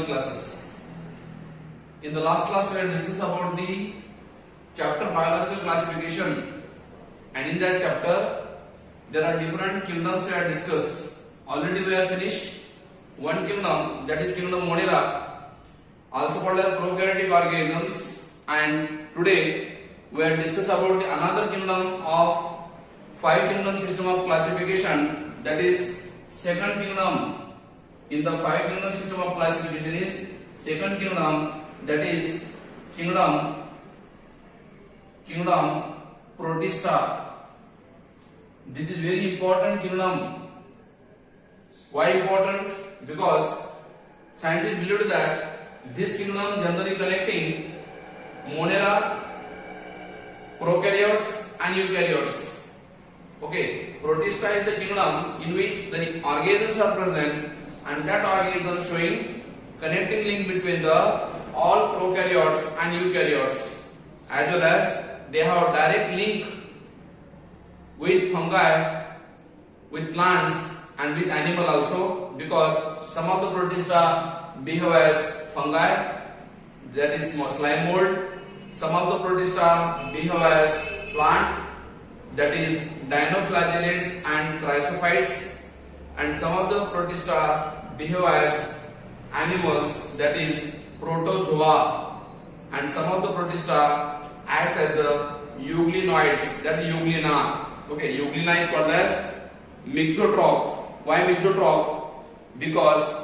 classes. In the last class, we had discussed about the chapter biological classification, and in that chapter, there are different kingdoms we have discussed. Already we have finished one kingdom, that is kingdom Monera, also called as prokaryotic organisms, and today we have discussed about another kingdom of 5 kingdom system of classification, that is second kingdom. In the 5 kingdom system of classification is second kingdom, that is kingdom Protista. This is very important kingdom. Why important? Because scientists believe that this kingdom generally connecting Monera, prokaryotes and eukaryotes. Okay, Protista is the kingdom in which the organisms are present, and that organism showing connecting link between the all prokaryotes and eukaryotes, as well as they have direct link with fungi, with plants and with animal also, because some of the Protista behave as fungi, that is slime mold. Some of the Protista behave as plant, that is dinoflagellates and chrysophytes, and some of the Protista behave as animals, that is protozoa, and some of the Protista acts as euglenoids, that is euglena. Okay, euglena is called as mixotroph. Why mixotroph? Because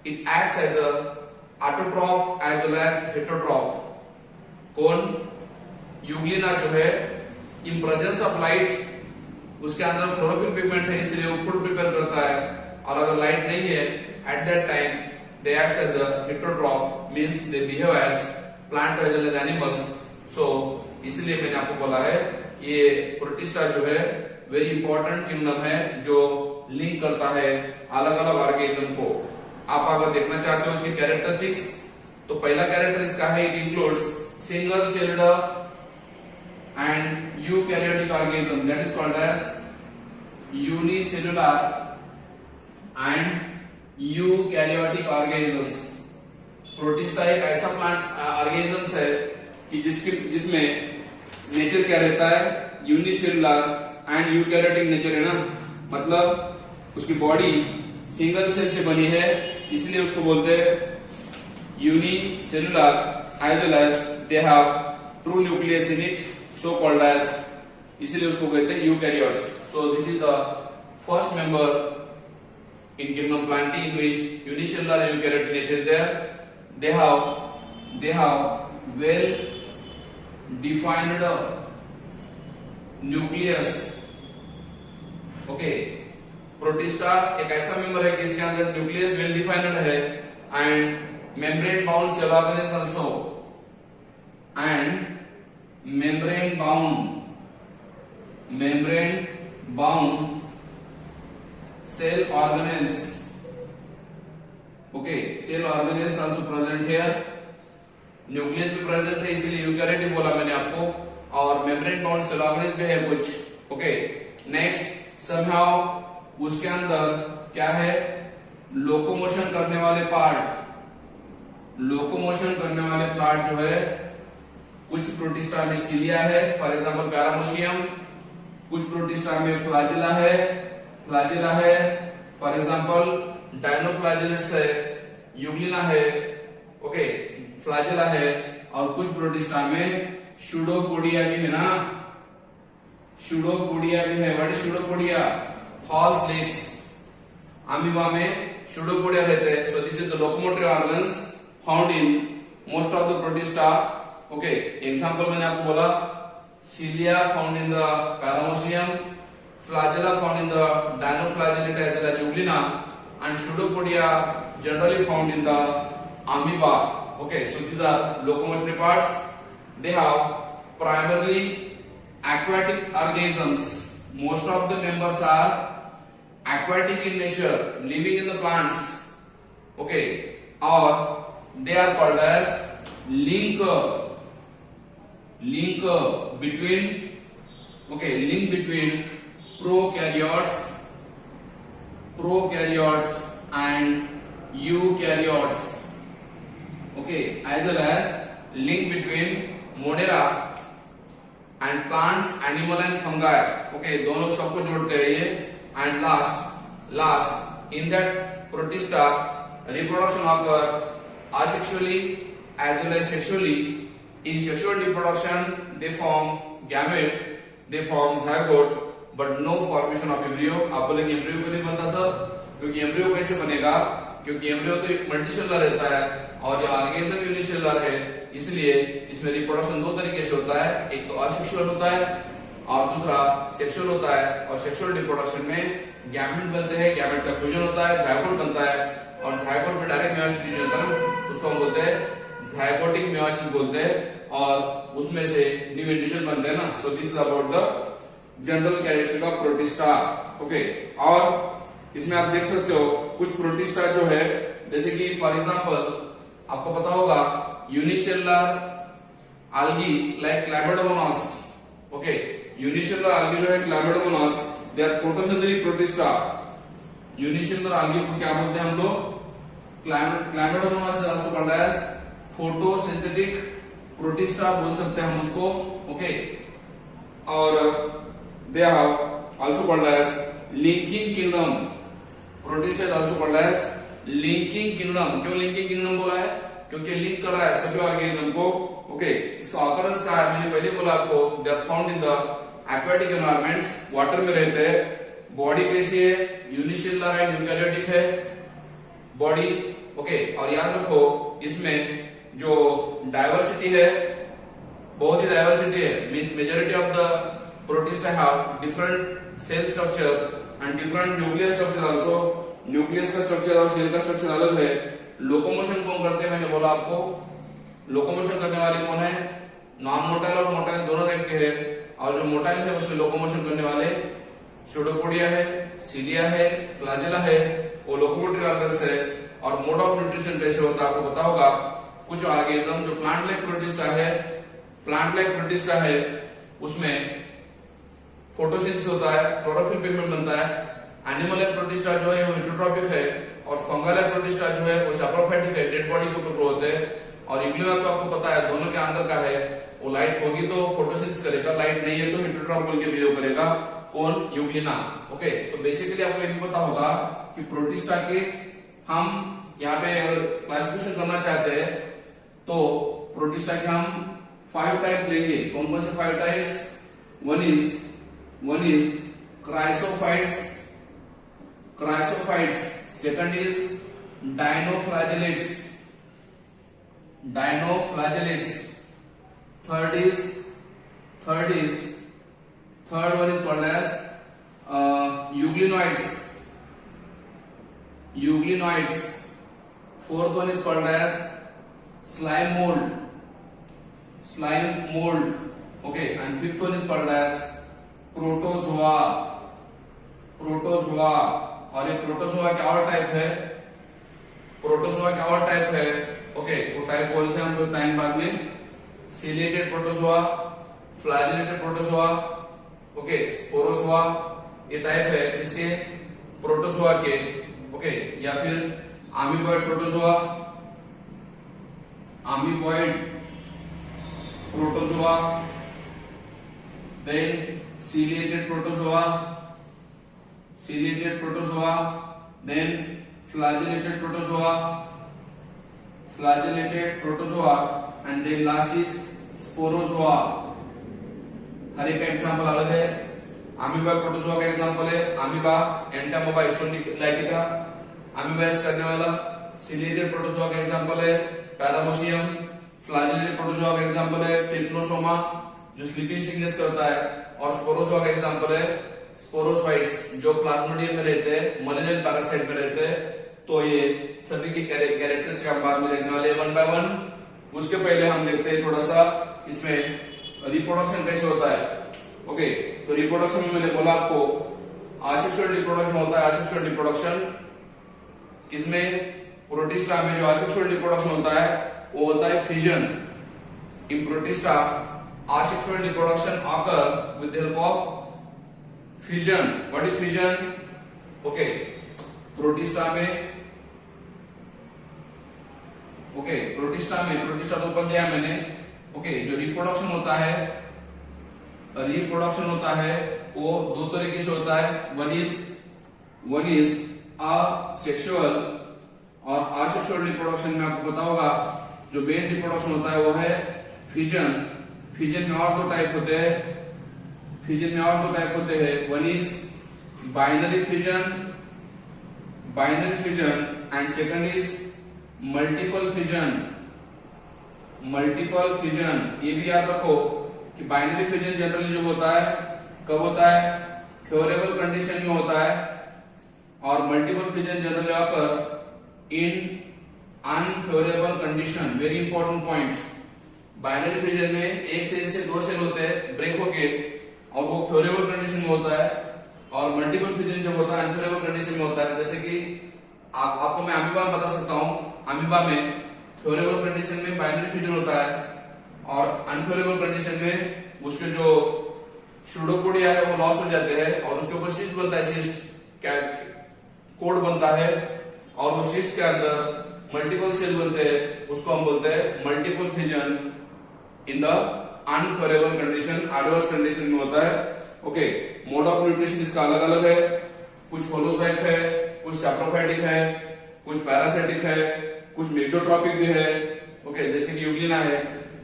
it acts as a autotroph as well as heterotroph. कौन? Euglena जो है इन presence of light उसके अंदर chlorophyll pigment है, इसलिए वो food prepare करता है, और अगर लाइट नहीं है at that time they act as a heterotroph, means they behave as plant as well as animals. So इसलिए मैंने आपको बोला है कि ये प्रोटिस्टा जो है वेरी इंपॉर्टेंट किंगडम है जो लिंक करता है अलग अलग ऑर्गेनिज्म को. आप अगर देखना चाहते हो इसकी कैरेक्टरिस्टिक्स, तो पहला कैरेक्टर इसका है, it includes single celled and eukaryotic organism, that is called as unicellular and eukaryotic organisms. Protista एक ऐसा प्लांट ऑर्गेनिजम्स है कि जिसमें नेचर क्या रहता है, यूनिसेलुलर एंड यूकैरियोटिक नेचर है ना, मतलब उसकी बॉडी सिंगल सेल से बनी है, इसलिए उसको बोलते हैं unicellular, as well as they have true nucleus in it, so called as, इसलिए उसको कहते हैं eukaryotes. So this is the first member in kingdom Plantae in which unicellular and eukaryotic nature is there. They have well defined nucleus. Okay, Protista एक ऐसा member है कि इसके अंदर न्यूक्लियस वेल डिफाइंड है, and membrane bound cell organism also, and membrane bound cell organelles. Okay, cell organelles also present here. Nucleus भी present है, इसलिए यूकैरियोटिक बोला मैंने आपको, और मेम्ब्रेन बाउंड सेल ऑर्गेनेल्स भी है कुछ. ओके, नेक्स्ट समहाउ उसके अंदर क्या है, लोकोमोशन करने वाले पार्ट जो है, कुछ प्रोटिस्टा में सिलिया है, फॉर एग्जांपल पैरामोशियम, कुछ प्रोटिस्टा में फ्लैजेला है, फॉर एग्जांपल डायनोफ्लैजेलेट्स है, यूग्लिना है, ओके, फ्लैजेला है, और कुछ प्रोटिस्टा में शूडोपोडिया भी है ना, शूडोपोडिया भी है. What is pseudopodia? False leaves. Amoeba में शूडोपोडिया रहते हैं. So this is the locomotory organs found in most of the protista. Okay, example मैंने आपको बोला, cilia found in the paramecium, flagella found in the dinoflagellate as well as euglena, and pseudopodia generally found in the amoeba. Okay, so these are locomotory parts. They have primarily aquatic organisms. Most of the members are aquatic in nature, living in the plants. Okay, or they are called as link between prokaryotes and eukaryotes. okay, as well as link between Monera and plants, animal and fungi, okay, दोनों सबको जोड़ते हैं ये. And last in that protista reproduction occur asexually as well as sexually. In sexual reproduction they form gamete, they form zygote, but no formation of embryo. आप बोलेंगे embryo क्यों नहीं बनता सर? क्योंकि embryo कैसे बनेगा? क्योंकि embryo तो एक मल्टीसेलुलर रहता है और जो ऑर्गेनिज्म यूनिसेलुलर है, इसलिए इसमें रिप्रोडक्शन दो तरीके से होता है. एक तो असेक्सुअल होता है और दूसरा सेक्सुअल होता है. और सेक्सुअल रिप्रोडक्शन में गैमेट बनते हैं, गैमेट का फ्यूजन होता है, जायगोट बनता है और जायगोट में डायरेक्ट मेयोसिस होता है ना, उसको हम बोलते हैं जायगोटिक मेयोसिस बोलते हैं और उसमें से न्यू इंडिविजुअल बनते हैं ना. सो this is about the general characteristic of protista. Okay, और इसमें आप देख सकते हो कुछ प्रोटिस्टा जो है, जैसे कि फॉर एग्जांपल आपको पता होगा unicellular algae like Chlamydomonas. Okay, unicellular algae जो है Chlamydomonas, they are photosynthetic protista. Unicellular algae को क्या बोलते हैं हम लोग? Chlamydomonas is also called as photosynthetic protista बोल सकते हैं हम उसको. Okay, और they are also called as linking kingdom. Protista is also called as linking kingdom. क्यों linking kingdom बोला है? क्योंकि लिंक कर रहा है सभी ऑर्गेनिज्म को. ओके, इसका ऑकरेंस का है, मैंने पहले बोला आपको, they are found in the aquatic environments, water में रहते हैं. बॉडी कैसी है? यूनिसेलुलर एंड यूकैरियोटिक है बॉडी. ओके, और याद रखो इसमें जो डाइवर्सिटी है, बहुत ही डाइवर्सिटी है. Means majority of the Protista have different cell structure and different nuclear structure also. Nucleus का स्ट्रक्चर और सेल का स्ट्रक्चर अलग है. लोकोमोशन कौन करते हैं? मैंने बोला आपको, लोकोमोशन करने वाले कौन है? नॉन मोटाइल और मोटाइल दोनों टाइप के हैं. और जो मोटाइल है उसमें लोकोमोशन करने वाले सूडोपोडिया है, सीलिया है, फ्लैजेला है, वो लोकोमोटिव ऑर्गन्स है. और मोड ऑफ न्यूट्रिशन कैसे होता है आपको पता होगा. कुछ ऑर्गेनिज्म जो प्लांट लाइक प्रोटिस्टा है, उसमें फोटोसिंथेसिस होता है, क्लोरोफिल पिगमेंट बनता है. एनिमल लाइक प्रोटिस्टा जो है वो हेटेरोट्रॉपिक है और फंगल लाइक प्रोटिस्टा जो है वो सैप्रोफाइटिक है, डेड बॉडी के ऊपर ग्रो होते हैं. और यूग्लिना तो आपको पता है दोनों के अंदर का है, वो लाइट होगी तो फोटोसिंथेसिस करेगा, लाइट नहीं है तो हेटेरोट्रॉप बोल के बिहेव करेगा. कौन? यूग्लिना. ओके, तो बेसिकली आपको ये भी पता होगा कि प्रोटिस्टा के हम यहाँ पे अगर क्लासिफिकेशन करना चाहते हैं तो प्रोटिस्टा के हम 5 टाइप लेंगे. कौन कौन से 5 types? One is chrysophytes. Second is dinoflagellates. third one is called as euglenoids. Fourth one is called as slime mold. Okay, and fifth one is called as protozoa. और ये प्रोटोजोआ क्या और टाइप है? Okay, वो type कौन से हम लोग बताएंगे बाद में. Ciliated protozoa, flagellated protozoa, okay, sporozoa, ये टाइप है इसके प्रोटोजोआ के. ओके, या फिर amoeboid protozoa, then ciliated protozoa, then flagellated protozoa, and then last is sporozoa. हर एक का एग्जांपल अलग है. अमीबा प्रोटोजोआ का एग्जांपल है अमीबा एंटामोबा स्टोनिलाइटिका, अमीबाइज करने वाला. सिलिएटेड प्रोटोजोआ का एग्जांपल है पैरामोसियम. फ्लैजेलेटेड प्रोटोजोआ का एग्जांपल है ट्रिप्नोसोमा जो स्लीपिंग सिकनेस करता है. और स्पोरोजोआ का एग्जांपल है स्पोरोसाइट्स जो प्लाज्मोडियम में रहते हैं, मलेरियल पैरासाइट में रहते हैं. तो ये सभी की कैरेक्टरिस्टिक हम बाद में देखने वाले वन बाय वन. उसके पहले हम देखते हैं थोड़ा सा इसमें रिप्रोडक्शन कैसे होता है. ओके, तो रिप्रोडक्शन में मैंने बोला आपको असेक्सुअल रिप्रोडक्शन होता है. असेक्सुअल रिप्रोडक्शन किसमें? प्रोटिस्टा में जो असेक्सुअल रिप्रोडक्शन होता है वो होता है fission. In protista asexual reproduction occur with the help of fission. What is fission? Okay, protista में ओके, प्रोटिस्टा तो ऊपर दिया मैंने। ओके, जो रिप्रोडक्शन होता है वो दो तरीके से होता है। वन इज असेक्सुअल और असेक्सुअल रिप्रोडक्शन में आपको पता होगा जो मेन रिप्रोडक्शन होता है वो है फिजन। फिजन में और दो टाइप होते हैं। One is binary fission and second is multiple fission. ये भी याद रखो कि बाइनरी फिजन जनरली जो होता है कब होता है, फेवरेबल कंडीशन में होता है, और multiple fission generally occur in unfavourable condition. Very important point. Binary fission में एक सेल से दो सेल होते हैं ब्रेक होके, और वो फेवरेबल कंडीशन में होता है, और मल्टीपल फिजन जो होता है अनफेवरेबल कंडीशन में होता है। जैसे कि आपको मैं अमीबा में बता सकता हूं, अमीबा में फेवरेबल कंडीशन में बाइनरी फिजन होता है, और अनफेवरेबल कंडीशन में उसके जो सूडोपोडिया है वो लॉस हो जाते हैं, और उसके ऊपर सिस्ट बनता है, सिस्ट कोड बनता है, और उस सिस्ट के अंदर मल्टीपल सेल बनते हैं, उसको हम बोलते हैं multiple fission in the unfavourable condition, adverse condition में होता है। ओके, मोड ऑफ न्यूट्रिशन इसका अलग अलग है, कुछ होलोसाइट है, कुछ सैप्रोफाइटिक है, कुछ पैरासाइटिक है, कुछ मेसोट्रॉपिक भी है। ओके, जैसे कि यूग्लिना है,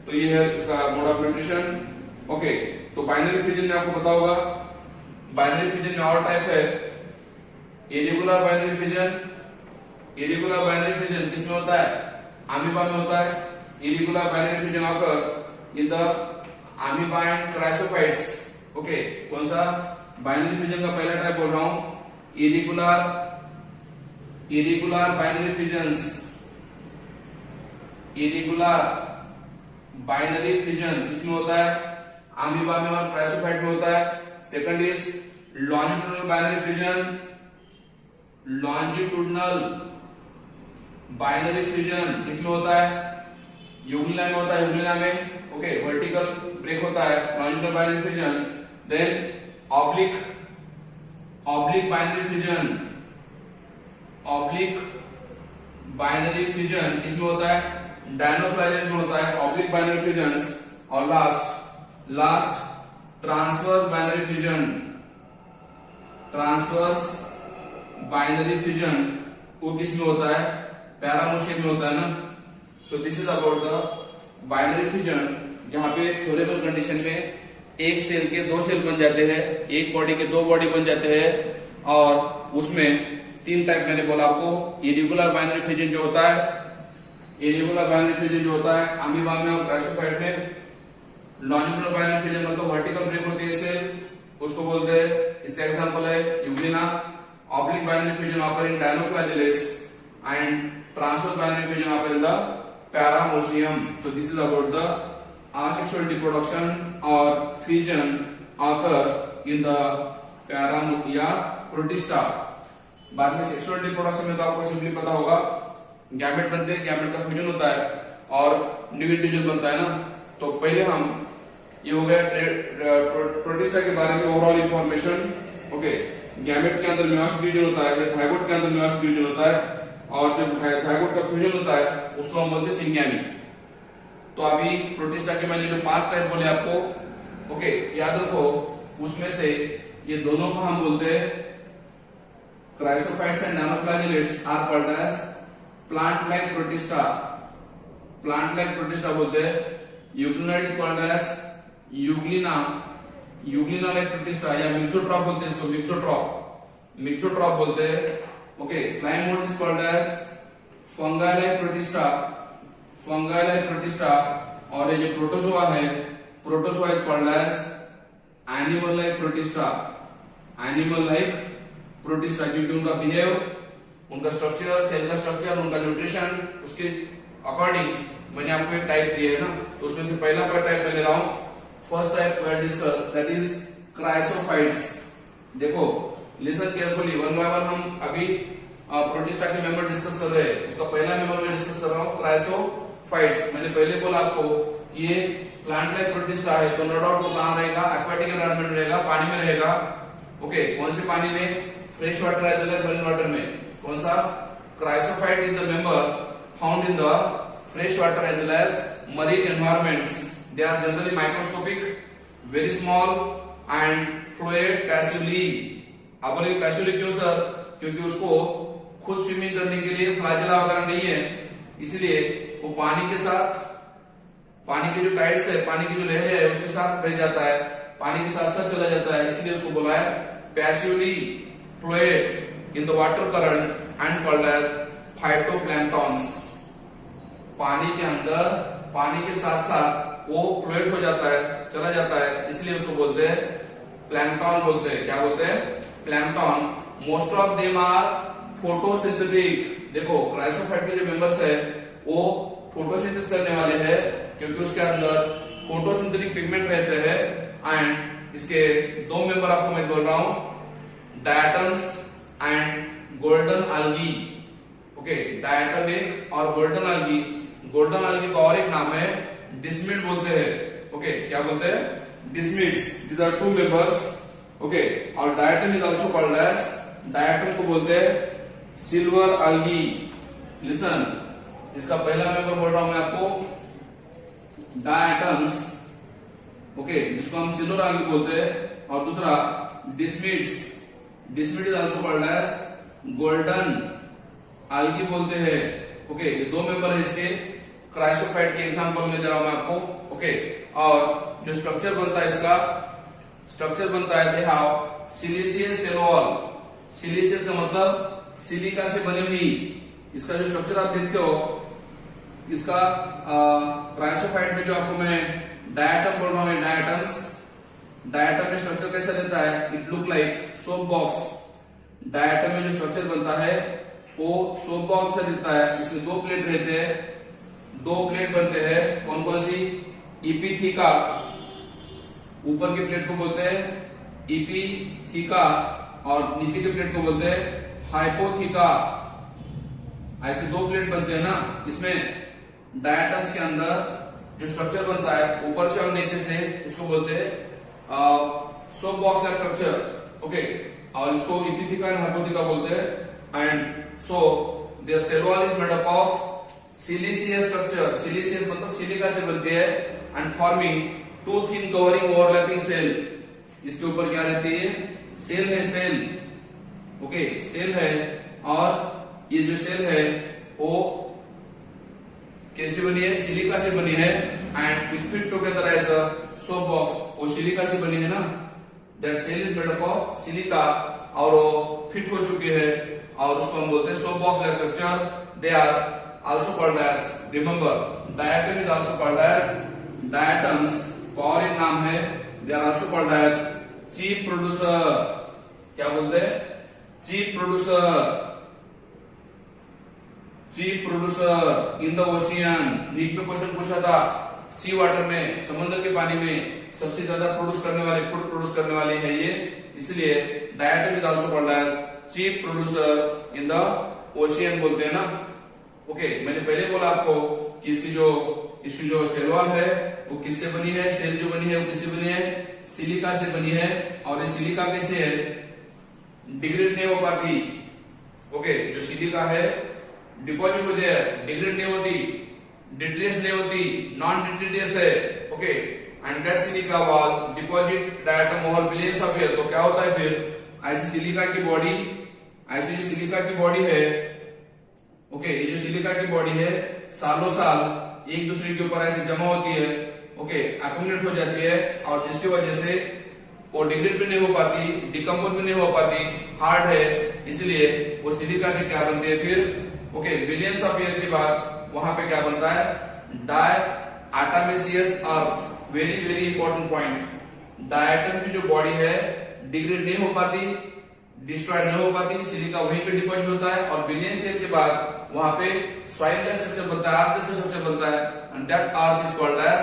तो ये है उसका मोड ऑफ न्यूट्रिशन। ओके, तो बाइनरी फिजन में आपको पता होगा, बाइनरी फिजन में और टाइप है। इरेगुलर बाइनरी फिजन किसमें होता है, अमीबा में होता है। Irregular binary fission occur in the amoeba and chrysophytes. Okay, कौन सा बाइनरी फिजन का पहला टाइप बोल रहा हूं, इरेगुलर बाइनरी फिजन किसमें होता है, अमीबा में और क्राइसोफाइट में होता है। Second is longitudinal binary fission किसमें होता है, यूग्लिना में होता है। यूग्लिना में ओके वर्टिकल ब्रेक होता है, longitudinal binary fission. Then oblique binary fission किसमें होता है, डायनोफ्लाजेल में होता है, ऑब्लिक बाइनरी फिजन्स। और लास्ट ट्रांसवर्स बाइनरी फिजन वो किसमें होता है, पैरामोशियम में होता है ना। सो this is about the binary fission, जहां पे फेवरेबल कंडीशन में एक सेल के दो सेल बन जाते हैं, एक बॉडी के दो बॉडी बन जाते हैं, और उसमें तीन टाइप मैंने बोला आपको। इरेगुलर बाइनरी फिजन जो होता है, अमीबा में और क्राइसोफाइट में। लॉन्जिट्यूडनल बाइनरी फिजन मतलब वर्टिकल ब्रेक होती है सेल, उसको बोलते हैं, इसका एग्जांपल है euglena. Oblique binary fission occur in dinoflagellates and transverse binary fission occur in the paramecium. So this is about the asexual reproduction or fusion occur in the पैरामोटिया protista. बाद में सेक्सुअल रिप्रोडक्शन में तो आपको simply पता होगा gamete बनते हैं, गैमेट का फ्यूजन होता है और न्यू इंडिविजुअल बनता है ना। तो पहले हम ये हो गया प्रोटिस्टा के बारे में ओवरऑल इंफॉर्मेशन। ओके, गैमेट के अंदर मेयोसिस डिवीजन होता है, जाइगोट के अंदर मेयोसिस डिवीजन होता है, और जब जाइगोट का फ्यूजन होता है उसको हम बोलते हैं सिंगैमी। तो अभी प्रोटिस्टा के मैंने जो 5 टाइप बोले आपको, ओके याद रखो, उसमें से ये दोनों को हम बोलते हैं chrysophytes and nanoflagellates are called as plant like protista. Plant like protista बोलते हैं। Euglenoid is called as euglena like protista, या मिक्सोट्रॉप बोलते हैं इसको, मिक्सोट्रॉप बोलते हैं। Okay, slime mould is called as fungi like protista, और ये जो प्रोटोजोआ है, protozoa is called as animal like protista, क्योंकि उनका बिहेव, उनका स्ट्रक्चर, सेल का स्ट्रक्चर, उनका न्यूट्रिशन, उसके अकॉर्डिंग मैंने आपको एक टाइप दिए है ना। तो उसमें से पहला टाइप मैं ले रहा हूं, first type discuss, that is chrysophytes. देखो listen carefully, one by one हम अभी प्रोटिस्टा के मेंबर डिस्कस कर रहे हैं। उसका पहला मेंबर मैं डिस्कस कर रहा हूं, क्राइसोफाइट्स। मैंने पहले बोला आपको ये प्लांट लाइक प्रोटिस्टा है, तो नो डाउट वो कहां रहेगा, एक्वाटिक एनवायरनमेंट रहेगा, पानी में रहेगा। ओके, कौन से पानी में, fresh water as well as marine water में। कौन सा, chrysophyte is the member found in the fresh water as well as marine environments. They are generally microscopic, very small and fluid passively. आप बोलेंगे passively क्यों sir? क्योंकि उसको खुद swimming करने के लिए फ्लैजेला वगैरह नहीं है, इसलिए वो पानी के साथ, पानी के जो टाइड्स है, पानी की जो लहरें है उसके साथ बह जाता है, पानी के साथ साथ चला जाता है, इसलिए उसको बोला है passively fluid in the water current and called as phytoplanktons. पानी के अंदर, पानी के साथ साथ वो फ्लुइड हो जाता है, चला जाता है, इसलिए उसको बोलते हैं प्लैंक्टन बोलते हैं। क्या बोलते हैं? Plankton. Most of them are photosynthetic. देखो क्राइसोफाइट के जो मेंबर्स है वो फोटोसिंथेसिस करने वाले हैं, क्योंकि उसके अंदर फोटोसिंथेटिक पिगमेंट रहते हैं। एंड इसके दो मेंबर आपको मैं बोल रहा हूं, diatoms and golden algae। Okay, diatomic और गोल्डन algae। गोल्डन algae का और एक नाम है डिस्मिड बोलते हैं। ओके, क्या बोलते हैं? Desmids. These are two members. Okay, और diatom is also called as, diatom को बोलते हैं सिल्वर algae। लिसन, इसका पहला मेंबर बोल रहा हूं मैं आपको, डायटम्स। ओके, जिसको हम सिल्वर algae बोलते हैं, और दूसरा desmids. Desmid is also called as golden algae बोलते हैं। ओके, ये दो मेंबर है इसके। क्राइसोफाइट के एग्जांपल में दे रहा हूं मैं आपको। ओके, और जो स्ट्रक्चर बनता है इसका, स्ट्रक्चर बनता है, they have siliceous cell wall. Siliceous का मतलब सिलिका से बनी हुई। इसका जो स्ट्रक्चर आप देखते हो, इसका क्राइसोफाइट में जो आपको मैं डायटम बोल रहा हूं, डायटम्स। डायटम में स्ट्रक्चर कैसा रहता है? It look like soap box. Diatom में जो स्ट्रक्चर बनता है वो सोप बॉक्स से दिखता है। इसमें दो प्लेट रहते हैं, दो प्लेट बनते हैं। कौन कौन सी? इपिथीका, ऊपर की प्लेट को बोलते हैं इपिथीका, और नीचे की प्लेट को बोलते हैं हाइपोथीका। ऐसे दो प्लेट बनते हैं ना। इसमें डायटम्स के अंदर जो स्ट्रक्चर बनता है ऊपर से और नीचे से, इसको बोलते हैं सोप बॉक्स का स्ट्रक्चर। ओके, और इसको इपिथीका एंड हाइपोथीका बोलते हैं। And so their cell wall is made up of siliceous structure. Siliceous मतलब सिलिका से बनती है। And forming two thin covering overlapping cell. इसके ऊपर क्या रहती है? सेल है, सेल। ओके, सेल है, और ये जो सेल है वो कैसे बनी है? सिलिका से बनी है। And it fit together as a soap box. वो सिलिका से बनी है ना, that cell is made up of silica, और वो फिट हो चुकी है, और उसको हम बोलते हैं soap box like structure. They are also called as, remember, diatom is also called as diatoms. और एक नाम है, they are also called as chief producer. क्या बोलते हैं? Chief producer. Chief producer in the ocean. NEET में question पूछा था, सी वाटर में, समुद्र के पानी में सबसे ज्यादा प्रोड्यूस करने वाले, फूड प्रोड्यूस करने वाले है ये, इसलिए diatom is also called as chief producer in the ocean बोलते हैं ना। ओके, मैंने पहले बोला आपको कि इसकी जो सेल वॉल है वो किससे बनी है? सेल जो बनी है वो किससे बनी है? सिलिका से बनी है। और ये सिलिका कैसे है? डिग्रेड नहीं हो पाती। ओके, जो सिलिका है डिपॉजिट होती है, डिग्रेड नहीं होती, डिट्रियस नहीं होती, नॉन डिट्रियस है। Okay, and that silica wall deposit diatom over billions of year. तो क्या होता है फिर? ऐसी सिलिका की बॉडी, ऐसी जो सिलिका की बॉडी है, ओके, ये जो सिलिका की बॉडी है सालों साल एक दूसरे के ऊपर ऐसे जमा होती है। ओके, एक्युमुलेट हो जाती है, और जिसकी वजह से वो डिग्रेड भी नहीं हो पाती, डिकम्पोज भी नहीं हो पाती, हार्ड है, इसलिए वो सिलिका से क्या बनती है फिर? ओके, बिलियंस ऑफ ईयर के बाद वहां पे क्या बनता है? Diatomaceous earth. Very very important point. Diatom की जो बॉडी है डिग्रेड नहीं हो पाती, डिस्ट्रॉय नहीं हो पाती, सिलिका वहीं पे डिपॉजिट होता है, और बिलियंस ईयर के बाद वहां पे सॉइल लाइक स्ट्रक्चर बनता है, अर्थ जैसा स्ट्रक्चर बनता है, and that earth is called as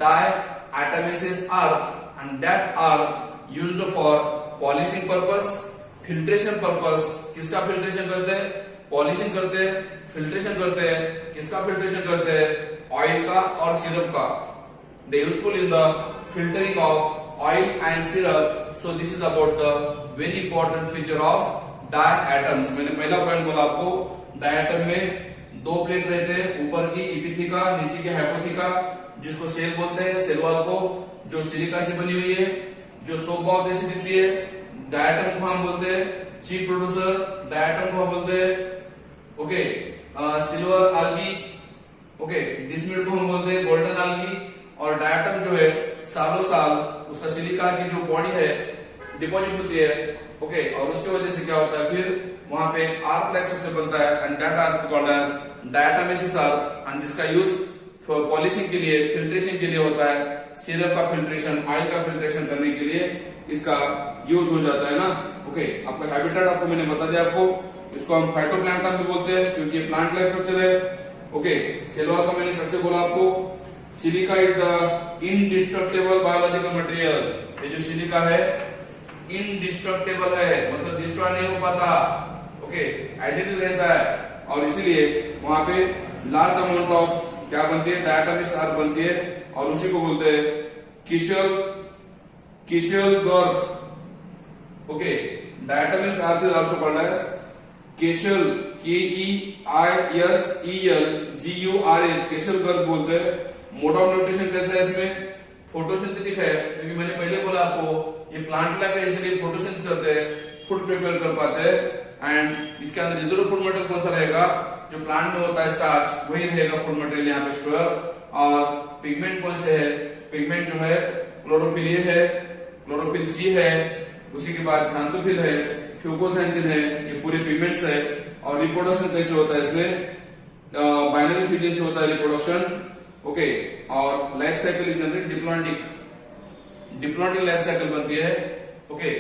diatomaceous earth. And that earth used for polishing purpose, filtration purpose. किसका फिल्ट्रेशन करते हैं? पॉलिशिंग करते हैं, फिल्ट्रेशन करते हैं। किसका फिल्ट्रेशन करते हैं? ऑयल का और सिरप का। They useful in the filtering of oil and syrup. So this is about the very important feature of diatoms. मैंने पहला पॉइंट बोला आपको, डायटम में दो प्लेट रहते हैं, ऊपर की इपिथिका, नीचे की हाइपोथिका, जिसको सेल बोलते हैं, सेल वॉल को, जो सिलिका से बनी हुई है, जो सोप बॉब जैसी दिखती है। डायटम को हम बोलते हैं चीफ प्रोड्यूसर, डायटम को बोलते हैं ओके सिल्वर आल्गी, ओके डिस्मिड को हम बोलते हैं गोल्डन आल्गी। और डायटम जो है सालों साल उसका सिलिका की जो बॉडी है डिपॉजिट होती है, ओके और उसकी वजह से क्या होता है फिर वहां पे आर्क लाइक स्ट्रक्चर बनता है and that earth is called as diatomaceous earth. And जिसका यूज फॉर पॉलिशिंग के लिए, फिल्ट्रेशन के लिए होता है, सिरप का फिल्ट्रेशन, ऑयल का फिल्ट्रेशन करने के लिए इसका यूज हो जाता है ना। ओके आपका हैबिटेट आपको मैंने बता दिया आपको, इसको हम फाइटोप्लैंक्टन भी बोलते हैं क्योंकि ये प्लांट लाइक स्ट्रक्चर है। ओके सेल वॉल का मैंने स्ट्रक्चर बोला आपको। Silica is the indestructible biological material. ये जो सिलिका है इनडिस्ट्रक्टेबल है, मतलब डिस्ट्रॉय नहीं हो पाता, ओके एज इट इज रहता है। और इसीलिए वहां पे लार्ज अमाउंट ऑफ क्या बनती है, डायटमिस आर्क बनती है और उसी को बोलते हैं kieselguhr. Okay diatomaceous earth is also called as kieselguhr, KEISELGURH, kieselguhr बोलते हैं। मोड ऑफ न्यूट्रिशन कैसा है इसमें, फोटोसिंथेटिक है क्योंकि मैंने पहले बोला आपको ये प्लांट लाइक है, इसलिए फोटोसिंथेसिस करते हैं, फूड प्रिपेयर कर पाते हैं। एंड इसके अंदर जितना फूड मटेरियल कौन सा रहेगा, जो प्लांट में होता है स्टार्च, वही रहेगा फूड मटेरियल यहाँ पे स्टोर। और पिगमेंट कौन से है, पिगमेंट जो है क्लोरोफिल ए है, क्लोरोफिल सी है, उसी के बाद xanthophyll है, फ्यूकोसैंथिन है, ये पूरे पिगमेंट्स है। और रिप्रोडक्शन कैसे होता है इसमें, बाइनरी फ्यूजन से होता है रिप्रोडक्शन, ओके और life cycle is generally diplontic life cycle बनती है, ओके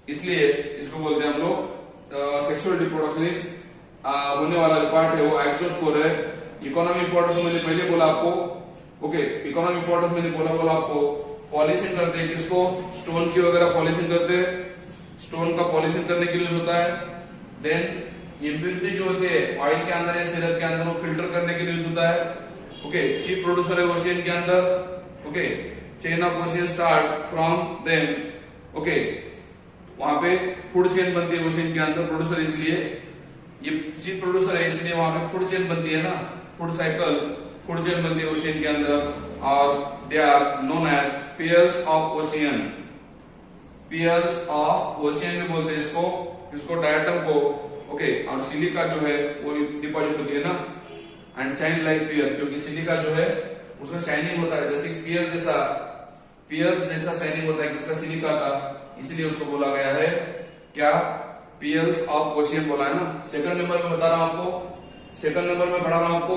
इसलिए इसको बोलते हैं हम लोग सेक्सुअल रिप्रोडक्शन इज होने वाला जो पार्ट है वो एक्सोस्पोर है। इकोनॉमी इंपॉर्टेंस मैंने पहले बोला आपको, ओके इकोनॉमी इंपॉर्टेंस मैंने बोला आपको, पॉलिशिंग करते हैं किसको, स्टोन की वगैरह पॉलिशिंग करते हैं, स्टोन का पॉलिशिंग करने के लिए होता है। देन इम्प्यूरिटी जो होती है ऑयल के अंदर या सिरप के अंदर, वो फिल्टर करने के लिए यूज होता है। ओके चीफ प्रोड्यूसर है ओशियन के अंदर, okay chain of ocean start from them, okay वहां पे फूड चेन बनती है ओशियन के अंदर। प्रोड्यूसर इसलिए ये चीफ प्रोड्यूसर है, इसलिए वहां पे फूड चेन बनती है ना, फूड साइकिल, फूड चेन बनती है ओशियन के अंदर। और they are known as pairs of ocean, pairs of ocean भी बोलते हैं इसको डायटम को, ओके और सिलिका जो है वो डिपॉजिट होती है ना, एंड शाइन लाइक पियर, क्योंकि सिलिका जो है उसका शाइनिंग होता है जैसे पियर जैसा शाइनिंग होता है किसका, सिलिका का, इसलिए उसको बोला गया है क्या, पियर्स ऑफ ओशियन बोला है ना। सेकंड नंबर में बता रहा हूं आपको, सेकंड नंबर में पढ़ा रहा हूं आपको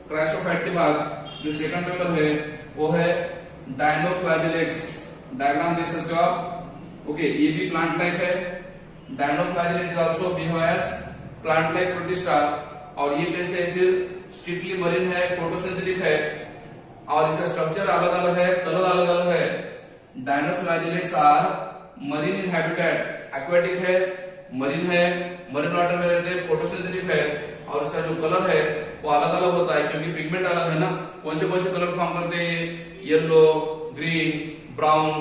क्राइसोफाइट के बाद जो सेकंड नंबर है वो है डायनोफ्लैजेलेट्स। डायग्राम देख सकते हो आप, ओके ये भी प्लांट लाइक है। Dinoflagellate is also behave as plant like protista. और ये कैसे है फिर, स्ट्रिक्टली मरीन है, फोटोसिंथेटिक है और इसका स्ट्रक्चर अलग अलग है, कलर अलग अलग है। Dinoflagellates are marine in habitat, aquatic है, मरीन है, मरीन वाटर में रहते हैं, फोटोसिंथेटिक है और इसका जो कलर है वो अलग अलग होता है क्योंकि पिगमेंट अलग है ना। कौन से कलर फॉर्म करते हैं, yellow, green, brown,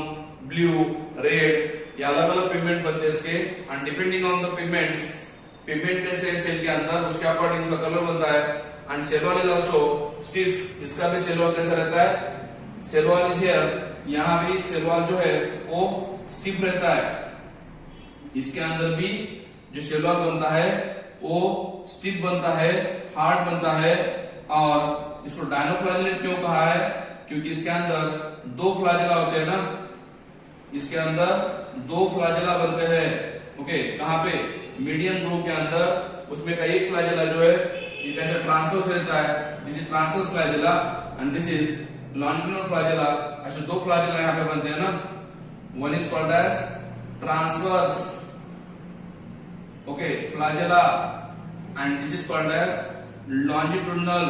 blue, red, ये अलग अलग पिगमेंट बनते हैं इसके। And depending on the pigments, pigment कैसे है सेल के अंदर उसके अकॉर्डिंग उसका कलर बनता है। And cell wall is also stiff, इसका भी सेल वॉल कैसा रहता है, सेल वॉल इज हियर, यहाँ भी सेल वॉल जो है वो स्टिफ रहता है। इसके अंदर भी जो सेल वॉल बनता है वो स्टिफ बनता है, हार्ड बनता है। और इसको डायनोफ्लैजेलेट क्यों कहा है, क्योंकि इसके अंदर दो फ्लैजेला होते हैं ना, इसके अंदर दो फ्लैजेला बनते हैं। ओके कहां पे, मीडियम ग्रुप के अंदर, उसमें का एक फ्लैजेला जो है ये कैसे ट्रांसवर्स रहता है, this is transverse flagella and this is longitudinal flagella. ऐसे दो फ्लैजेला यहाँ पे बनते हैं ना, one is called as transverse, okay flagella and this is called as longitudinal,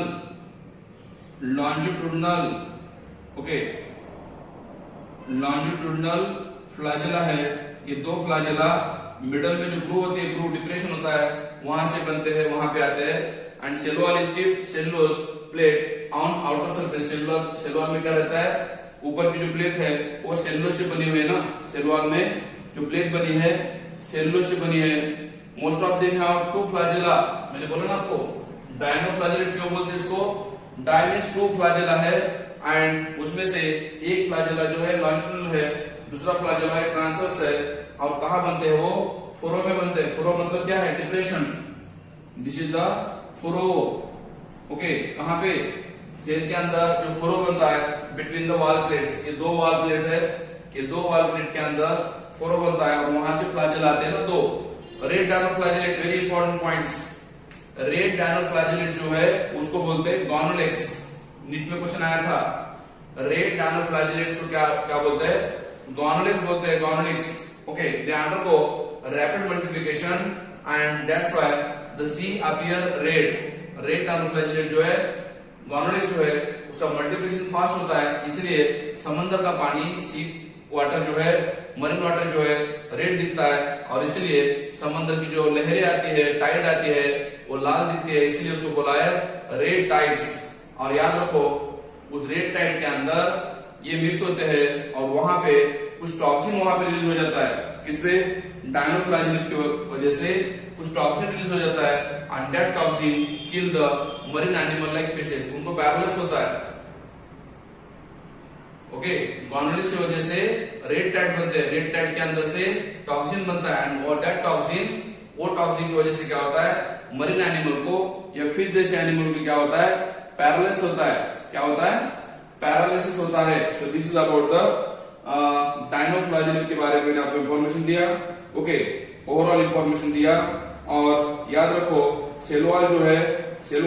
okay longitudinal flagella है। ये दो फ्लैजेला मिडल में जो ग्रूव होती है, ग्रूव डिप्रेशन होता है, वहां से बनते हैं, वहां पे आते हैं। And cell wall is stiff cellulose plate on outer surface. Cell wall में क्या रहता है, ऊपर की जो प्लेट है वो सेलुलोज से बनी हुई है ना, सेल वॉल में जो प्लेट बनी है सेलुलोज से बनी है। Most of them have two flagella, मैंने बोला ना आपको डायनोफ्लैजेलेट क्यों बोलते हैं इसको? डाई मींस टू फ्लैजेला है एंड उसमें से एक फ्लैजेला जो है लॉन्जिट्यूडिनल है, दूसरा फ्लैजेला है ट्रांसवर्स है। और कहाँ बनते हैं वो? फुरो में बनते हैं। फुरो मतलब क्या है? Depression. This is the furrow. Okay, कहाँ पे? सेल के अंदर जो फुरो बनता है बिटवीन द वॉल प्लेट्स, ये दो वॉल प्लेट है, ये दो वॉल प्लेट के अंदर फुरो बनता है और वहां से फ्लैजेल आते हैं ना दो। Red dinoflagellate, very important points. Red dinoflagellate जो है उसको बोलते हैं गॉनोलेक्स। नीट में क्वेश्चन आया था, रेड डायनोफ्लैजेलेट्स को क्या क्या बोलते हैं? गॉनोलेक्स बोलते हैं, Gonyaulax. Okay, they undergo rapid multiplication and that's why the sea appear red. Red dinoflagellate जो है, गॉनोलेक्स जो है उसका मल्टीप्लिकेशन फास्ट होता है, इसलिए समंदर का पानी, सी वाटर जो है, मरीन वाटर जो है रेड दिखता है और इसलिए समंदर की जो लहरें आती है, टाइड आती है, वो लाल दिखती है, इसलिए उसको बोला है रेड टाइड्स। और याद रखो उस रेड टाइड के अंदर ये मिक्स होते हैं और वहां पे कुछ टॉक्सिन वहां पे रिलीज हो जाता है। किससे? डायनोफ्लैजेलेट की वजह से कुछ टॉक्सिन रिलीज हो जाता है and that toxin kill the marine animal like fishes, उनको पैरालिसिस होता है। ओके, गॉनोलेक्स की वजह से रेड टाइड बनते हैं, रेड टाइड के अंदर से टॉक्सिन बनता है एंड दैट टॉक्सिन, वो टॉक्सिन की वजह से क्या होता है? मरीन एनिमल को या फिश जैसे एनिमल को क्या होता है? पैरालिसिस होता है। क्या होता है? पैरालिसिस होता है। So this is about the dinoflagellate के बारे में आपको इंफॉर्मेशन दिया। ओके, ओवरऑल इंफॉर्मेशन दिया। और याद रखो सेल वॉल जो है, सेल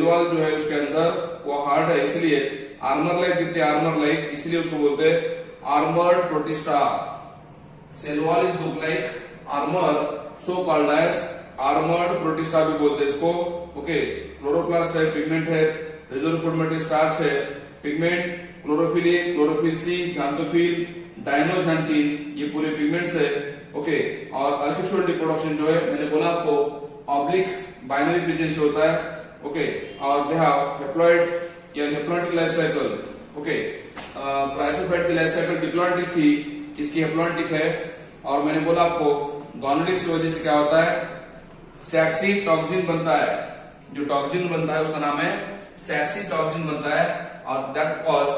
वॉल जो है उसके अंदर वो हार्ड है, इसलिए आर्मर लाइक दिखते हैं, आर्मर लाइक, इसलिए उसको बोलते हैं armoured protista. Cell wall is look like armour, so called as armoured protista भी बोलते हैं इसको। ओके, क्लोरोप्लास्ट है, पिगमेंट है, रिजोफॉर्मेटिव स्टार्च है, pigment, chlorophyll a, chlorophyll c, xanthophyll, dinoxanthin, ये पूरे पिगमेंट्स है। ओके, और असेक्सुअल रिप्रोडक्शन जो है मैंने बोला आपको ऑब्लिक बाइनरी फिजन से होता है। ओके, और दे हैव हैप्लॉइड या हैप्लॉइडिक लाइफ साइकिल। ओके, क्राइसोफाइट की लाइफ साइकिल डिप्लॉइडिक थी, इसकी हैप्लॉइडिक है। और मैंने बोला आपको गॉनोलेक्स की वजह से क्या होता है? सेक्सी टॉक्सिन बनता है। जो टॉक्सिन बनता है उसका नाम है सेक्सी टॉक्सिन बनता है और that cause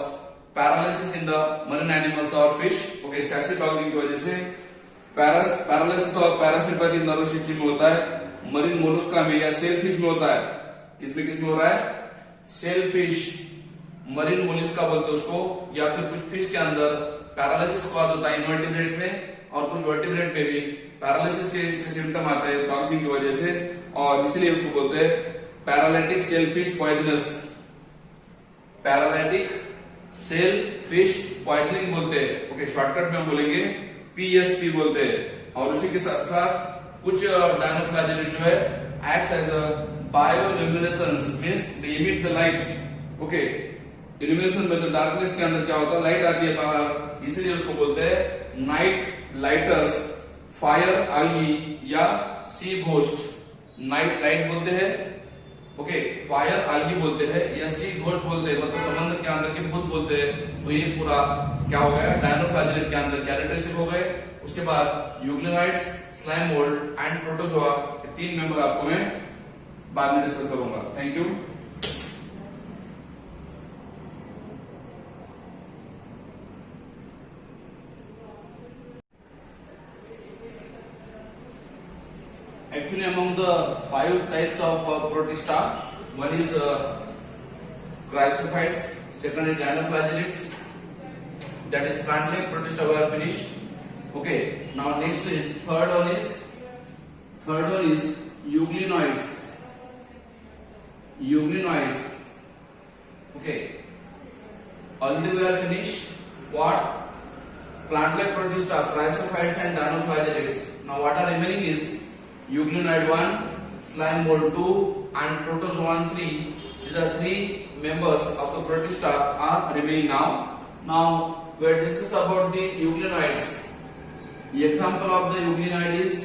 paralysis in the marine animals और फिश। ओके, सेक्सी टॉक्सिन की वजह से पैरालिसिस और पैरासिम्पैथिक नर्वस सिस्टम में होता है, मरीन मोलस्का में या सेल फिश में होता है। किसमें हो रहा है? सेल फिश, मरीन मोलस्का बोलते हैं उसको, या फिर कुछ फिश के अंदर पैरालिसिस कॉज होता है इनवर्टिब्रेट्स में, और कुछ वर्टिब्रेट में भी पैरालिसिस के सिम्टम आते हैं टॉक्सिन की वजह से, और इसलिए उसको बोलते हैं paralytic shellfish poisonous. Paralytic shellfish poisoning बोलते हैं। ओके, शॉर्टकट में हम बोलेंगे PSP बोलते हैं। और उसी के साथ साथ कुछ डायनोफ्लैजेलेट जो है acts as a bioluminescence, means they emit the light. Okay, illumination मतलब डार्कनेस के अंदर क्या होता है? लाइट आती है बाहर, इसलिए उसको बोलते हैं नाइट लाइटर्स, फायर आल्गी या सी घोस्ट। नाइट लाइट बोलते हैं, ओके, फायर आल्गी बोलते हैं या सी घोस्ट बोलते हैं, मतलब समुद्र के अंदर के भूत बोलते हैं। तो ये पूरा क्या हो गया? डायनोफ्लैजेलेट के अंदर कैरेक्टरिस्टिक हो गए। उसके बाद यूग्लिनाइड्स, स्लाइम मोल्ड एंड प्रोटोजोआ, तीन मेंबर आपको मैं बाद में डिस्कस करूंगा। Thank you. Actually, among the 5 types of protista, one is chrysophytes, second is dinoflagellates, that is plant-like protista. We are finished. Okay. Now next is third one is euglenoids. Euglenoids. Okay. Already we are finished. What? Plant-like protista, chrysophytes and dinoflagellates. Now what are remaining is euglenoid 1, slime mold 2 and protozoan 3. These are 3 members of the protista are remaining now. Now we will discuss about the euglenoids. The example of the euglenoid is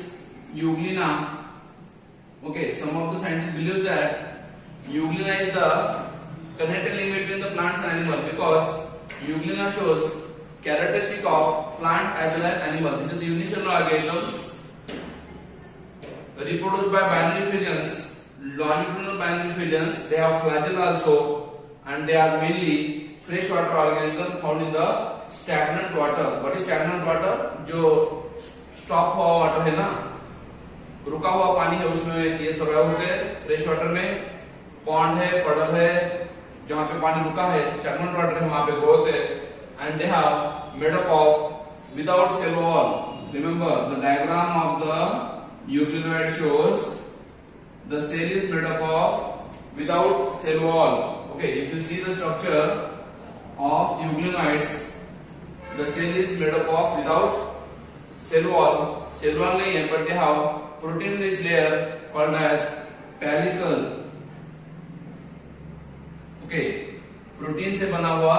euglena. Okay, some of the scientists believe that euglena is the connecting link between the plants and animal, because euglena shows characteristic of plant as well as animal. This is the unicellular organisms reproduced by binary fissions, longitudinal binary fissions, they have flagella also, and they are mainly freshwater organism found in the stagnant water. What is stagnant water? जो stop हुआ water है ना, रुका हुआ पानी है, उसमें ये सर्वाइव होते हैं. फ्रेश वाटर में पॉन्ड है, पडल है, जहाँ पे पानी रुका है, स्टैग्नेंट वाटर है, वहां पे ग्रो होते हैं. And they have made up of without cell wall. Remember the diagram of the euglenoid shows the cell is made up of without cell wall. Okay, if you see the structure of euglenoids, the cell is made up of without cell wall. Cell wall नहीं है, but they have protein rich layer called as pellicle. Okay, protein से बना हुआ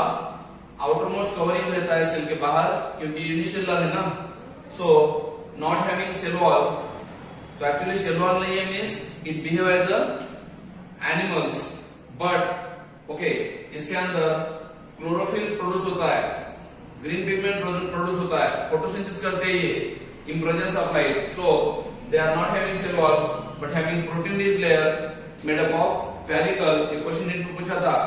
outermost covering रहता है cell के बाहर, क्योंकि यूनिसेलुलर है ना. So not having cell wall, तो actually cell wall नहीं है means it behave as a animals. But okay, इसके अंदर क्लोरोफिल प्रोड्यूस होता है, ग्रीन पिगमेंट प्रोड्यूस होता है, फोटोसिंथेसिस करते हैं ये in presence of light. So they are not having cell wall but having protein rich layer made up of pellicle. ये क्वेश्चन नीट में पूछा था.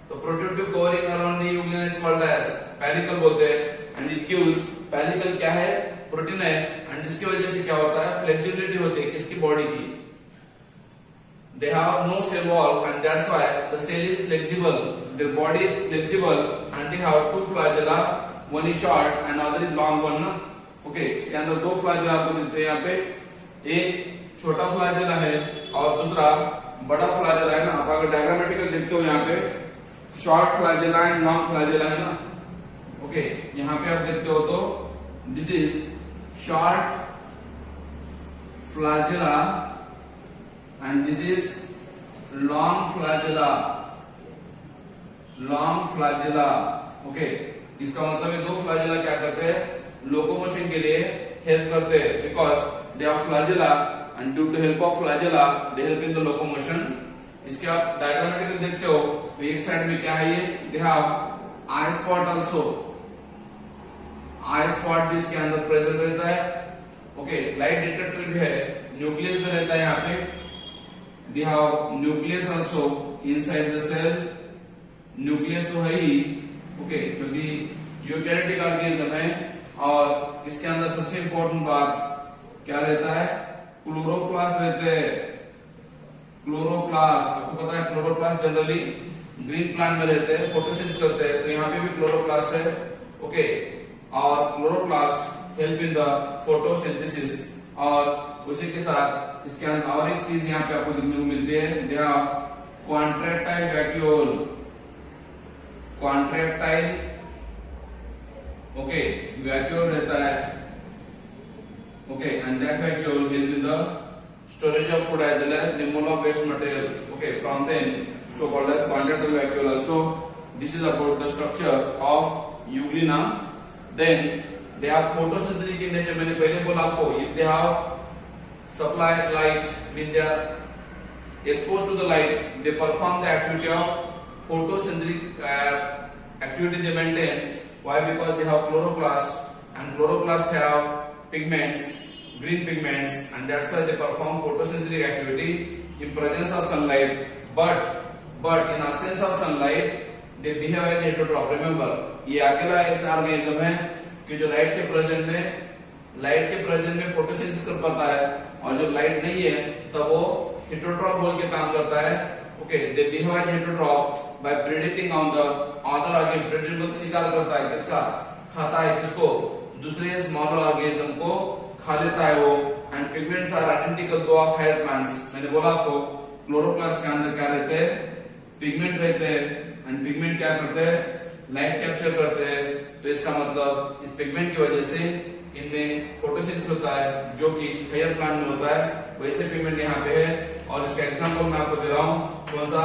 तो protective covering around the euglena is called as pellicle बोलते हैं. And it gives, pellicle क्या है? Protein है. एंड जिसकी वजह से क्या होता है? फ्लेक्सिबिलिटी होती है किसकी? बॉडी की. They have no cell wall and that's why the cell is flexible. Their body is flexible and they have two flagella. One is short and other is long one ना. Okay, इसके अंदर दो flagella आपको दिखते हैं यहाँ पे. एक छोटा flagella है और दूसरा बड़ा flagella है ना. आप अगर diagrammatically देखते हो यहाँ पे short flagella and long flagella है ना. Okay, यहाँ पे आप देखते हो तो this is short flagella and this is long flagella. long flagella. okay, इसका मतलब ये दो flagella क्या करते हैं? लोकोमोशन के लिए हेल्प करते हैं, because they have flagella and due to help of flagella they help in the locomotion. इसके आप डायग्राम में देखते हो तो एक साइड में क्या है? ये they have eye spot also. eye spot भी इसके अंदर प्रेजेंट रहता है. ओके, लाइट डिटेक्टर भी है, न्यूक्लियस भी रहता है यहाँ पे. They have nucleus also inside the cell. nucleus तो है ही, ओके, क्योंकि यूकैरियोटिक ऑर्गेनिज्म है. और इसके अंदर सबसे इंपॉर्टेंट बात क्या रहता है? क्लोरोप्लास्ट रहते हैं. क्लोरोप्लास्ट आपको पता है, क्लोरोप्लास्ट जनरली ग्रीन प्लांट में रहते हैं, फोटोसिंथेसिस करते हैं. तो यहाँ पे भी क्लोरोप्लास्ट है. ओके, और chloroplast help in the photosynthesis. और उसी के साथ इसके अंदर और एक चीज यहाँ पे आपको देखने को मिलती है. They are contractile vacuole. Contractile, okay, vacuole रहता है. Okay, and that vacuole help in the storage of food as well as removal of waste material. Okay, from them so called as contractile vacuole also. This is about the structure of euglena. Then they are photosynthetic in nature. मैंने पहले बोला आपको, if they have supply light, means they are exposed to the light, they perform the activity of photosynthetic activity they maintain. Why? Because they have chloroplast and chloroplast have pigments, green pigments, and that's why they perform photosynthetic activity in presence of sunlight. But in absence of sunlight they behave as heterotroph. Remember, ये अकेला ऐसा organism है कि जो light के present में photosynthesis कर पाता है, और जब लाइट नहीं है तब वो हेटरोट्रॉप बोल के काम करता है. Okay, they behave as heterotroph by predating on the other organism. Predating मतलब शिकार करता है. किसका? खाता है किसको? दूसरे स्मॉलर ऑर्गेनिज्म को खा लेता है वो. And pigments are identical to of higher plants. मैंने बोला आपको क्लोरोप्लास्ट के अंदर क्या रहते हैं? पिगमेंट रहते हैं. एंड पिगमेंट क्या करते हैं? लाइट कैप्चर करते हैं. तो इसका मतलब इस पिगमेंट की वजह से इनमें फोटोसिंथेसिस होता है, जो कि हायर प्लांट में होता है. वैसे पिगमेंट यहाँ पे है. और इसका एग्जांपल मैं आपको दे रहा हूँ. कौन सा?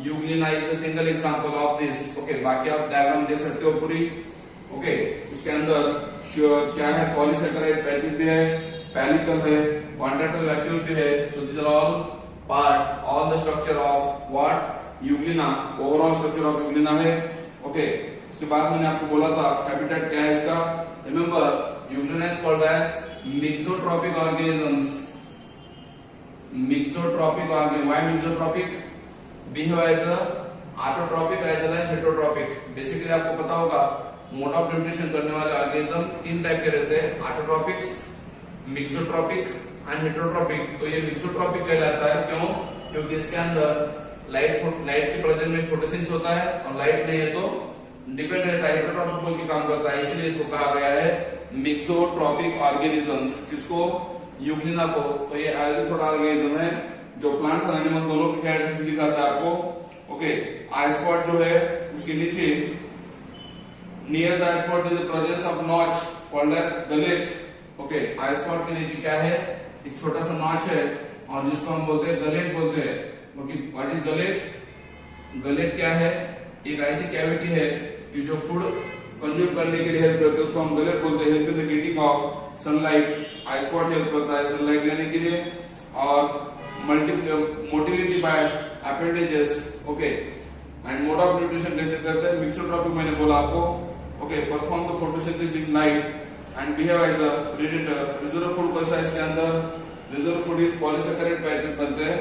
Euglena is the single example of this. Okay, बाकी आप डायग्राम देख सकते हो पूरी. ओके, इसके अंदर क्या है? पॉलीसेकेराइड पैचेस भी है, पेलिकल है, कॉन्ट्रैक्टाइल वैक्यूल भी है. So this are all part, all the structure of what? Euglena. Overall structure of euglena है. ओके, इसके बाद मैंने आपको बोला था हैबिटेट क्या है इसका. Remember, euglena is called as mixotrophic organisms. Mixotrophic organism. Why mixotrophic? बी है व्हायचं ऑटोट्रॉपिक है, हेटरोट्रॉपिक. बेसिकली आपको पता होगा मोड ऑफ न्यूट्रिशन करने वाले ऑर्गेनिज्म 3 टाइप के रहते हैं, ऑटोट्रॉपिक्स, मिक्सोट्रॉपिक एंड हेटरोट्रॉपिक. तो ये मिक्सोट्रॉपिक कहलाता है. क्यों? क्योंकि इसके अंदर लाइट की प्रेजेंस में फोटोसिंथेसिस होता है और लाइट नहीं है तो डिपेंड रहता है, हेटरोट्रॉपिक बोल के काम करता है. इसलिए इसको कहा गया है मिक्सोट्रॉपिक ऑर्गेनिजम्स. किसको? यूग्लिना को. तो ये आगे थोड़ा ऑर्गेनिज्म है जो प्लांट्स और एनिमल दोनों की कैरेक्टरिस्टिक दिखाता है आपको. ओके, आई स्पॉट जो है उसके नीचे near the eye spot is the presence of notch called as gullet. Okay, eye spot के नीचे क्या है? एक छोटा सा नॉच है और जिसको हम बोलते हैं गलेट बोलते हैं. What is gullet? गलेट क्या है? एक ऐसी कैविटी है कि जो फूड कंज्यूम करने के लिए हेल्प करते हैं, उसको हम गलेट बोलते हैं. Help in the getting of sunlight. Eye spot help करता है सनलाइट लेने के लिए और motility by appendages. Okay, and mode of nutrition कैसे करते हैं? मिक्सोट्रॉपिक मैंने बोला आपको. Okay, perform the photosynthesis in light and behave as a predator. Reserve food कौन सा है इसके अंदर? Reserve food is polysaccharide patches बनते हैं.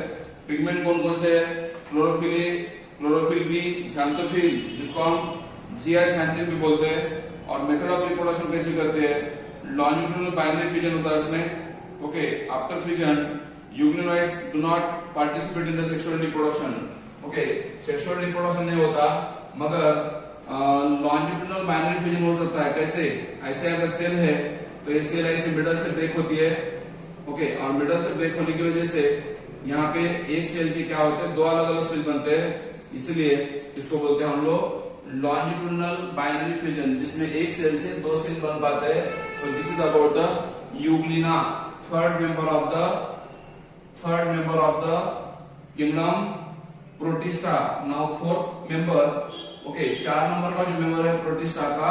पिगमेंट कौन कौन से है? क्लोरोफिल बी, xanthophyll जिसको हम जियाक्सैंथिन भी बोलते हैं. और मेथड ऑफ रिप्रोडक्शन कैसे करते हैं? लॉन्जिट्यूडिनल बाइनरी फिजन होता है इसमें. Okay, after fission euglenoids do not participate in the sexual reproduction. Okay, sexual reproduction नहीं होता मगर लॉन्जिट्यूडिनल बाइनरी फिजन हो सकता है. कैसे? ऐसे अगर सेल है तो ये सेल ऐसे मिडल से ब्रेक होती है. ओके, और मिडल से ब्रेक होने की वजह से यहाँ पे एक सेल के क्या होते हैं? 2 अलग अलग सेल बनते हैं. इसलिए इसको बोलते हैं हम लोग लॉन्जिट्यूडिनल बाइनरी फिजन, जिसमें एक सेल से 2 सेल बन पाते हैं. So this is about the Euglena, third member of the kingdom protista. Now fourth member. Okay, 4 number का जो मेंबर है प्रोटिस्टा का,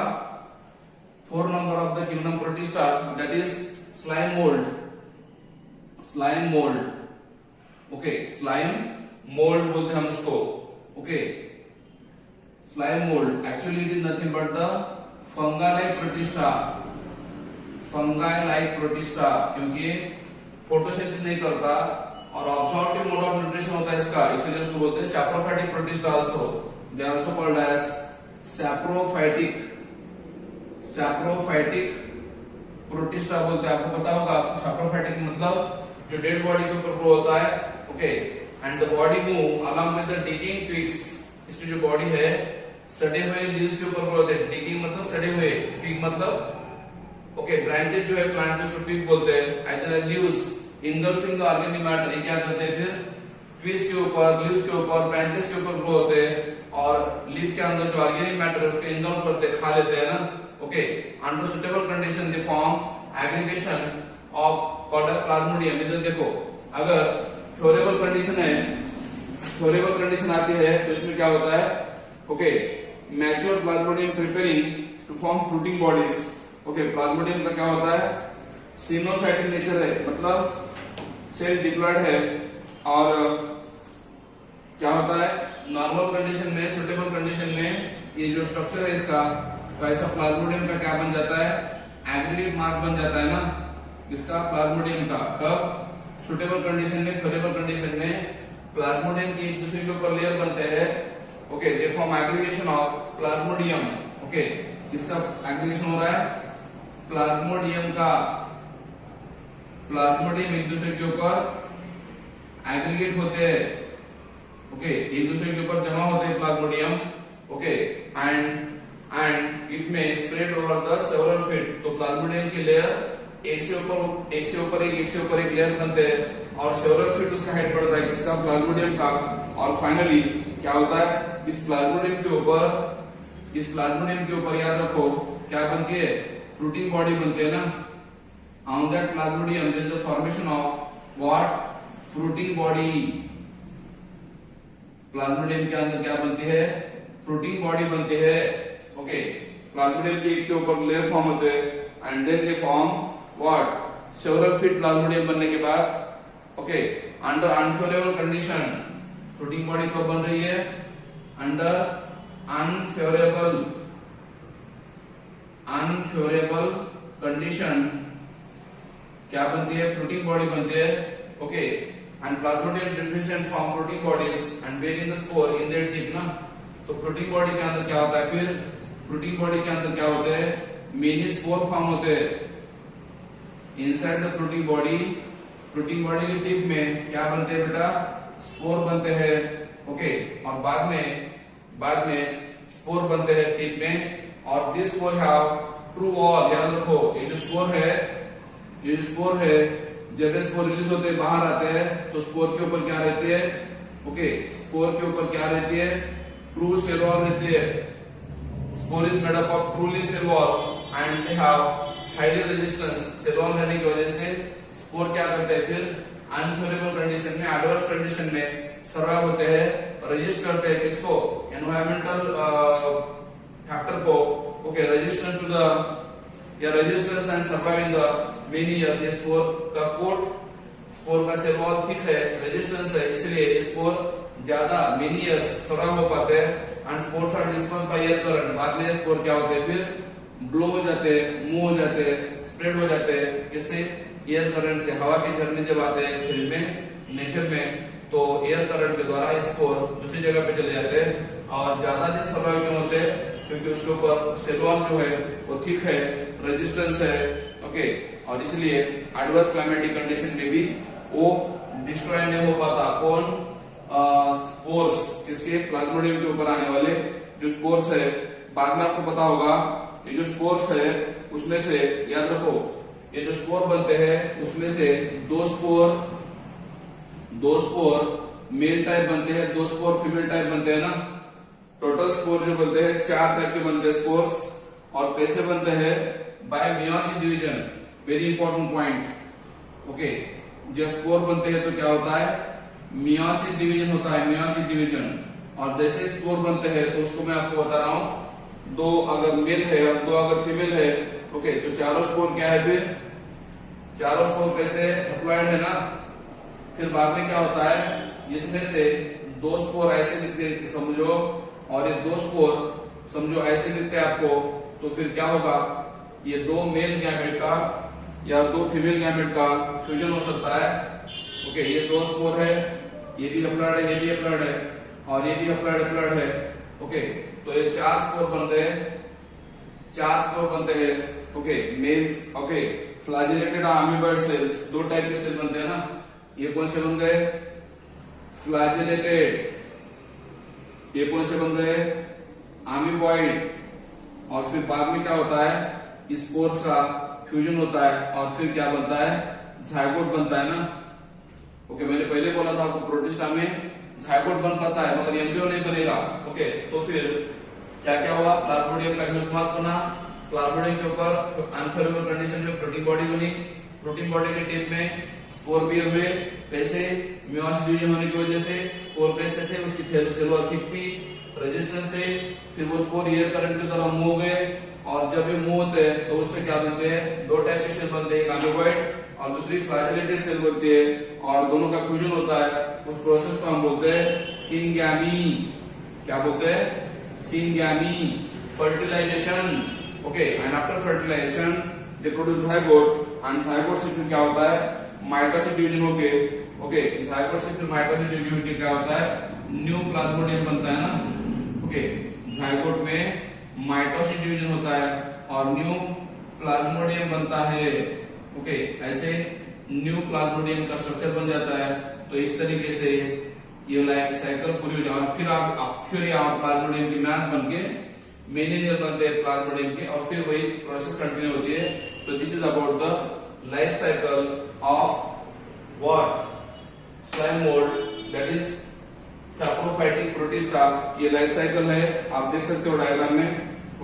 4 number of the kingdom protista, that is slime mould. Okay, slime mould बोलते हैं हम उसको. Okay, slime mould actually it is nothing but the fungi like protista. क्योंकि photosynthesis नहीं करता और ऑब्जॉर्प्टिव मोड ऑफ न्यूट्रिशन होता है इसका, इसलिए उसको बोलते हैं saprophytic protista. Also they are also called as saprophytic protista बोलते हैं. आपको पता होगा सैप्रोफाइटिक मतलब जो डेड बॉडी के ऊपर ग्रो होता है. Okay, and the body move along with the digging twigs. इसकी जो बॉडी है सड़े हुए लीव्स के ऊपर ग्रो होते हैं. डिगिंग मतलब सड़े हुए, ट्विग मतलब ओके ब्रांचेस जो है प्लांट में उसको ट्विग बोलते हैं. As leaves engulfing the organic matter. ये क्या करते हैं? फिर ट्विग्स के ऊपर, लीव्स के ऊपर, ब्रांचेस के ऊपर ग्रो होते हैं और लीफ के अंदर जो ऑर्गेनिक मैटर है उसको इंगल्फ करते हैं, खा लेते हैं ना. Okay, under suitable condition they form aggregation of called Plasmodium. इधर देखो, अगर फ्लोरेबल कंडीशन आती है तो इसमें क्या होता है? Okay, mature plasmodium preparing to form fruiting bodies. Okay, plasmodium का क्या होता है? सिनोसाइटिक नेचर है, मतलब सेल डिप्लॉयड है. और क्या होता है? नॉर्मल कंडीशन में, सुटेबल कंडीशन में ये जो स्ट्रक्चर है इसका, तो ऐसा प्लाज्मोडियम का क्या बन जाता है? एग्रीगेट मास बन जाता है ना इसका, प्लाज्मोडियम का. कब? सुटेबल कंडीशन में, फेवरेबल कंडीशन में प्लाज्मोडियम की एक दूसरे के ऊपर लेयर बनते हैं. Okay, they form aggregation of Plasmodium. Okay, किसका एग्रीगेशन हो रहा है? प्लाज्मोडियम का. प्लाज्मोडियम एक दूसरे के ऊपर एग्रीगेट होते हैं. ओके, एक दूसरे के ऊपर जमा होते हैं प्लाज्मोडियम. ओके, एंड इट में spread over the several feet. तो प्लाज्मोडियम की लेयर एक से ऊपर एक लेयर बनते हैं और सेवरल फीट उसका हाइट बढ़ता है, किसका? प्लाज्मोडियम का. और फाइनली क्या होता है? इस प्लाज्मोडियम के ऊपर याद रखो क्या बनती है? प्रोटीन बॉडी बनती है ना. On that plasmodium there is the formation of what? Fruiting body. Plasmodium के अंदर क्या बनती है? प्रोटीन बॉडी बनती है. ओके, प्लाज्मोडियम के ऊपर लेयर फॉर्म होते हैं and then they form what? Several feet. Plasmodium बनने के बाद okay, under unfavourable condition protein body कब बन रही है? अंडर अनफेवरेबल कंडीशन क्या बनती है? प्रोटीन बॉडी बनती है. Okay, and plasmodium differentiate from protein bodies and bearing the spore in their tip ना, तो प्रोटीन बॉडी के अंदर क्या होता है, फिर प्रोटीन बॉडी के अंदर क्या होते हैं, मेनी स्पोर फॉर्म होते हैं इनसाइड द प्रोटीन बॉडी की टिप में क्या बनते हैं बेटा, स्पोर बनते हैं, ओके, और बाद में स्पोर बनते हैं टिप में, और this spore have true wall, याद रखो ये जो स्पोर है जब स्पोर रिलीज होते हैं बाहर आते हैं तो स्पोर के ऊपर क्या रहती है, ओके, स्पोर के ऊपर क्या रहती है, ट्रू सेल वॉल रहती है, spore is made up of truly cell wall and they have highly resistance, cell wall रहने की वजह से स्पोर क्या करते हैं, फिर अनफेवरेबल कंडीशन में, एडवर्स कंडीशन में सर्वाइव होते हैं, रेजिस्ट करते हैं किसको, एनवायरमेंटल फैक्टर को, ओके, रेजिस्टेंस टू द या resistance and surviving the many years, ये स्पोर का कोट, स्पोर का सेल वॉल थिक है, रेजिस्टेंस है, इसलिए स्पोर ज्यादा मेनी इयर्स सर्वाइव हो पाते हैं, and spores are dispersed by air current, बाद में स्पोर क्या होते हैं, फिर ब्लो हो जाते हैं, मूव हो जाते हैं, स्प्रेड हो जाते हैं, किससे, एयर करंट से, हवा के झरने जब आते हैं फील्ड में, नेचर में, तो एयर करंट के द्वारा स्पोर दूसरी जगह पे चले जाते हैं, और ज्यादा दिन सर्वाइव क्यों होते हैं, क्योंकि उसके ऊपर सेल वॉल जो है वो थिक है, रेजिस्टेंस है, ओके, और इसलिए एडवर्स क्लाइमेटिक कंडीशन में भी वो डिस्ट्रॉय नहीं हो पाता, कौन, स्पोर्स, किसके, प्लाज्मोडियम के ऊपर आने वाले जो स्पोर्स है, बाद में आपको पता होगा ये जो स्पोर्स है उसमें से, याद रखो ये जो स्पोर बनते हैं उसमें से दो स्पोर मेल टाइप बनते हैं, दो स्पोर फीमेल टाइप बनते हैं ना, टोटल स्पोर जो बनते हैं 4 टाइप के बनते हैं स्पोर्स, और कैसे बनते हैं, bye meiosis division, very important point, okay, जब स्पोर बनते हैं तो क्या होता है, मियोसिस डिवीजन होता है, मियोसिस डिवीजन, और जैसे स्पोर बनते हैं तो उसको मैं आपको बता रहा हूं, 2 अगर मेल है और 2 अगर फीमेल है, ओके, तो चारों स्पोर क्या है, फिर चारों स्पोर कैसे अप्लाइड है ना, फिर बाद में क्या होता है, इसमें से 2 स्पोर ऐसे दिखते हैं समझो, और ये 2 स्पोर समझो ऐसे दिखते हैं आपको, तो फिर क्या होगा, ये 2 मेल गैमेट का या 2 फीमेल गैमेट का फ्यूजन हो सकता है, ओके, ये 2 स्पोर है, ये भी अप्लाइड है, ये भी अप्लाइड है, और ये भी अप्लाइड है, ओके, तो ये 4 स्पोर बनते हैं, okay, males, okay, flagellated amoeboid cells, 2 type के सेल बनते हैं ना, ये कौन से बन गए, फ्लैजेलेटेड, ये कौन से बन गए, अमीबॉइड, और फिर बाद में क्या होता है, स्पोर्स का फ्यूजन होता है, और फिर क्या बनता है, जायगोट बनता है ना, ओके, मैंने पहले बोला था आपको प्रोटिस्टा में जायगोट बन पाता है मगर एम्ब्रियो नहीं बनेगा, ओके, तो फिर क्या क्या हुआ, प्लाज्मोडियम का ह्यूमस बना, प्लाज्मोडियम के ऊपर अनफेवरेबल कंडीशन में प्रोटीन बॉडी बनी, प्रोटीन बॉडी के टिप में स्पोर भी हुए, कैसे, मियोसिस डिवीजन होने की वजह से स्पोर कैसे थे, उसकी सेल वॉल थिक थी, रेजिस्टेंस थे, फिर वो स्पोर एयर करंट की तरह मूव हो गए, और जब ये मूव होते हैं तो उससे क्या बनते हैं, 2 टाइप के सेल बनते हैं, एक अमीबॉइड और दूसरी फ्लैजेलेटेड सेल बनती है, और दोनों का फ्यूजन होता है, उस प्रोसेस को हम बोलते हैं सिंगैमी, क्या बोलते हैं, syngamy, fertilization, okay, and after fertilization they produce zygote, and zygote से फिर क्या होता है, माइटोसिस डिवीजन होके, ओके, जायगोट से फिर माइटोसिस डिवीजन होके क्या होता है, न्यू प्लाज्मोडियम बनता है ना, ओके, जायगोट में माइटोसिस डिवीजन होता है और न्यू प्लाज्मोडियम बनता है, ओके, ऐसे न्यू प्लाज्मोडियम का स्ट्रक्चर बन जाता है, तो इस तरीके से ये लाइफ साइकिल पूरी हो जाए, फिर यहाँ प्लाज्मोडियम की मास बन के मेनी लेयर बनते हैं प्लाज्मोडियम के, और फिर वही प्रोसेस कंटिन्यू होती है, so this is about the life cycle of what, slime mould, that is saprophytic protista, ये लाइफ साइकिल है, आप देख सकते हो डायग्राम में,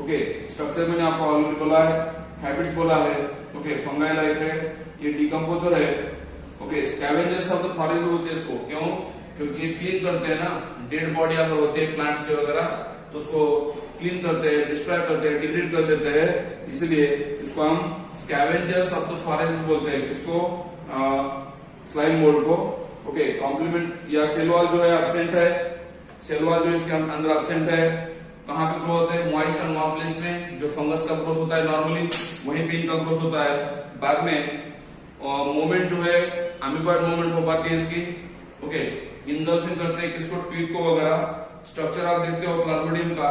ओके, स्ट्रक्चर मैंने आपको ऑलरेडी बोला है, हैबिट बोला है, ओके, फंगाई लाइफ है, ये डिकम्पोजर है, okay, scavengers of the forest बोलते हैं इसको, क्यों, क्योंकि ये क्लीन करते हैं ना, डेड बॉडी अगर होते हैं प्लांट्स के वगैरह तो उसको क्लीन करते हैं, डिस्ट्रॉय करते हैं, डिलीट कर देते हैं, इसलिए इसको हम स्कैवेंजर्स ऑफ द फॉरेस्ट बोलते हैं, किसको, स्लाइम मोल्ड को, ओके, कॉम्प्लीमेंट या सेल वॉल जो है एब्सेंट है, सेल वॉल जो इसके अंदर एब्सेंट है, कहाँ पे ग्रो होते हैं, मॉइस्ट एंड वार्म प्लेस में, जो फंगस का ग्रोथ होता है नॉर्मली वहीं पे इनका ग्रोथ होता है, बाद में मूवमेंट जो है अमीबॉइड मूवमेंट हो पाती है इसकी, ओके, इंगल्फिंग करते हैं किसको, ट्वीट को वगैरह। स्ट्रक्चर आप देखते हो प्लाज्मोडियम का,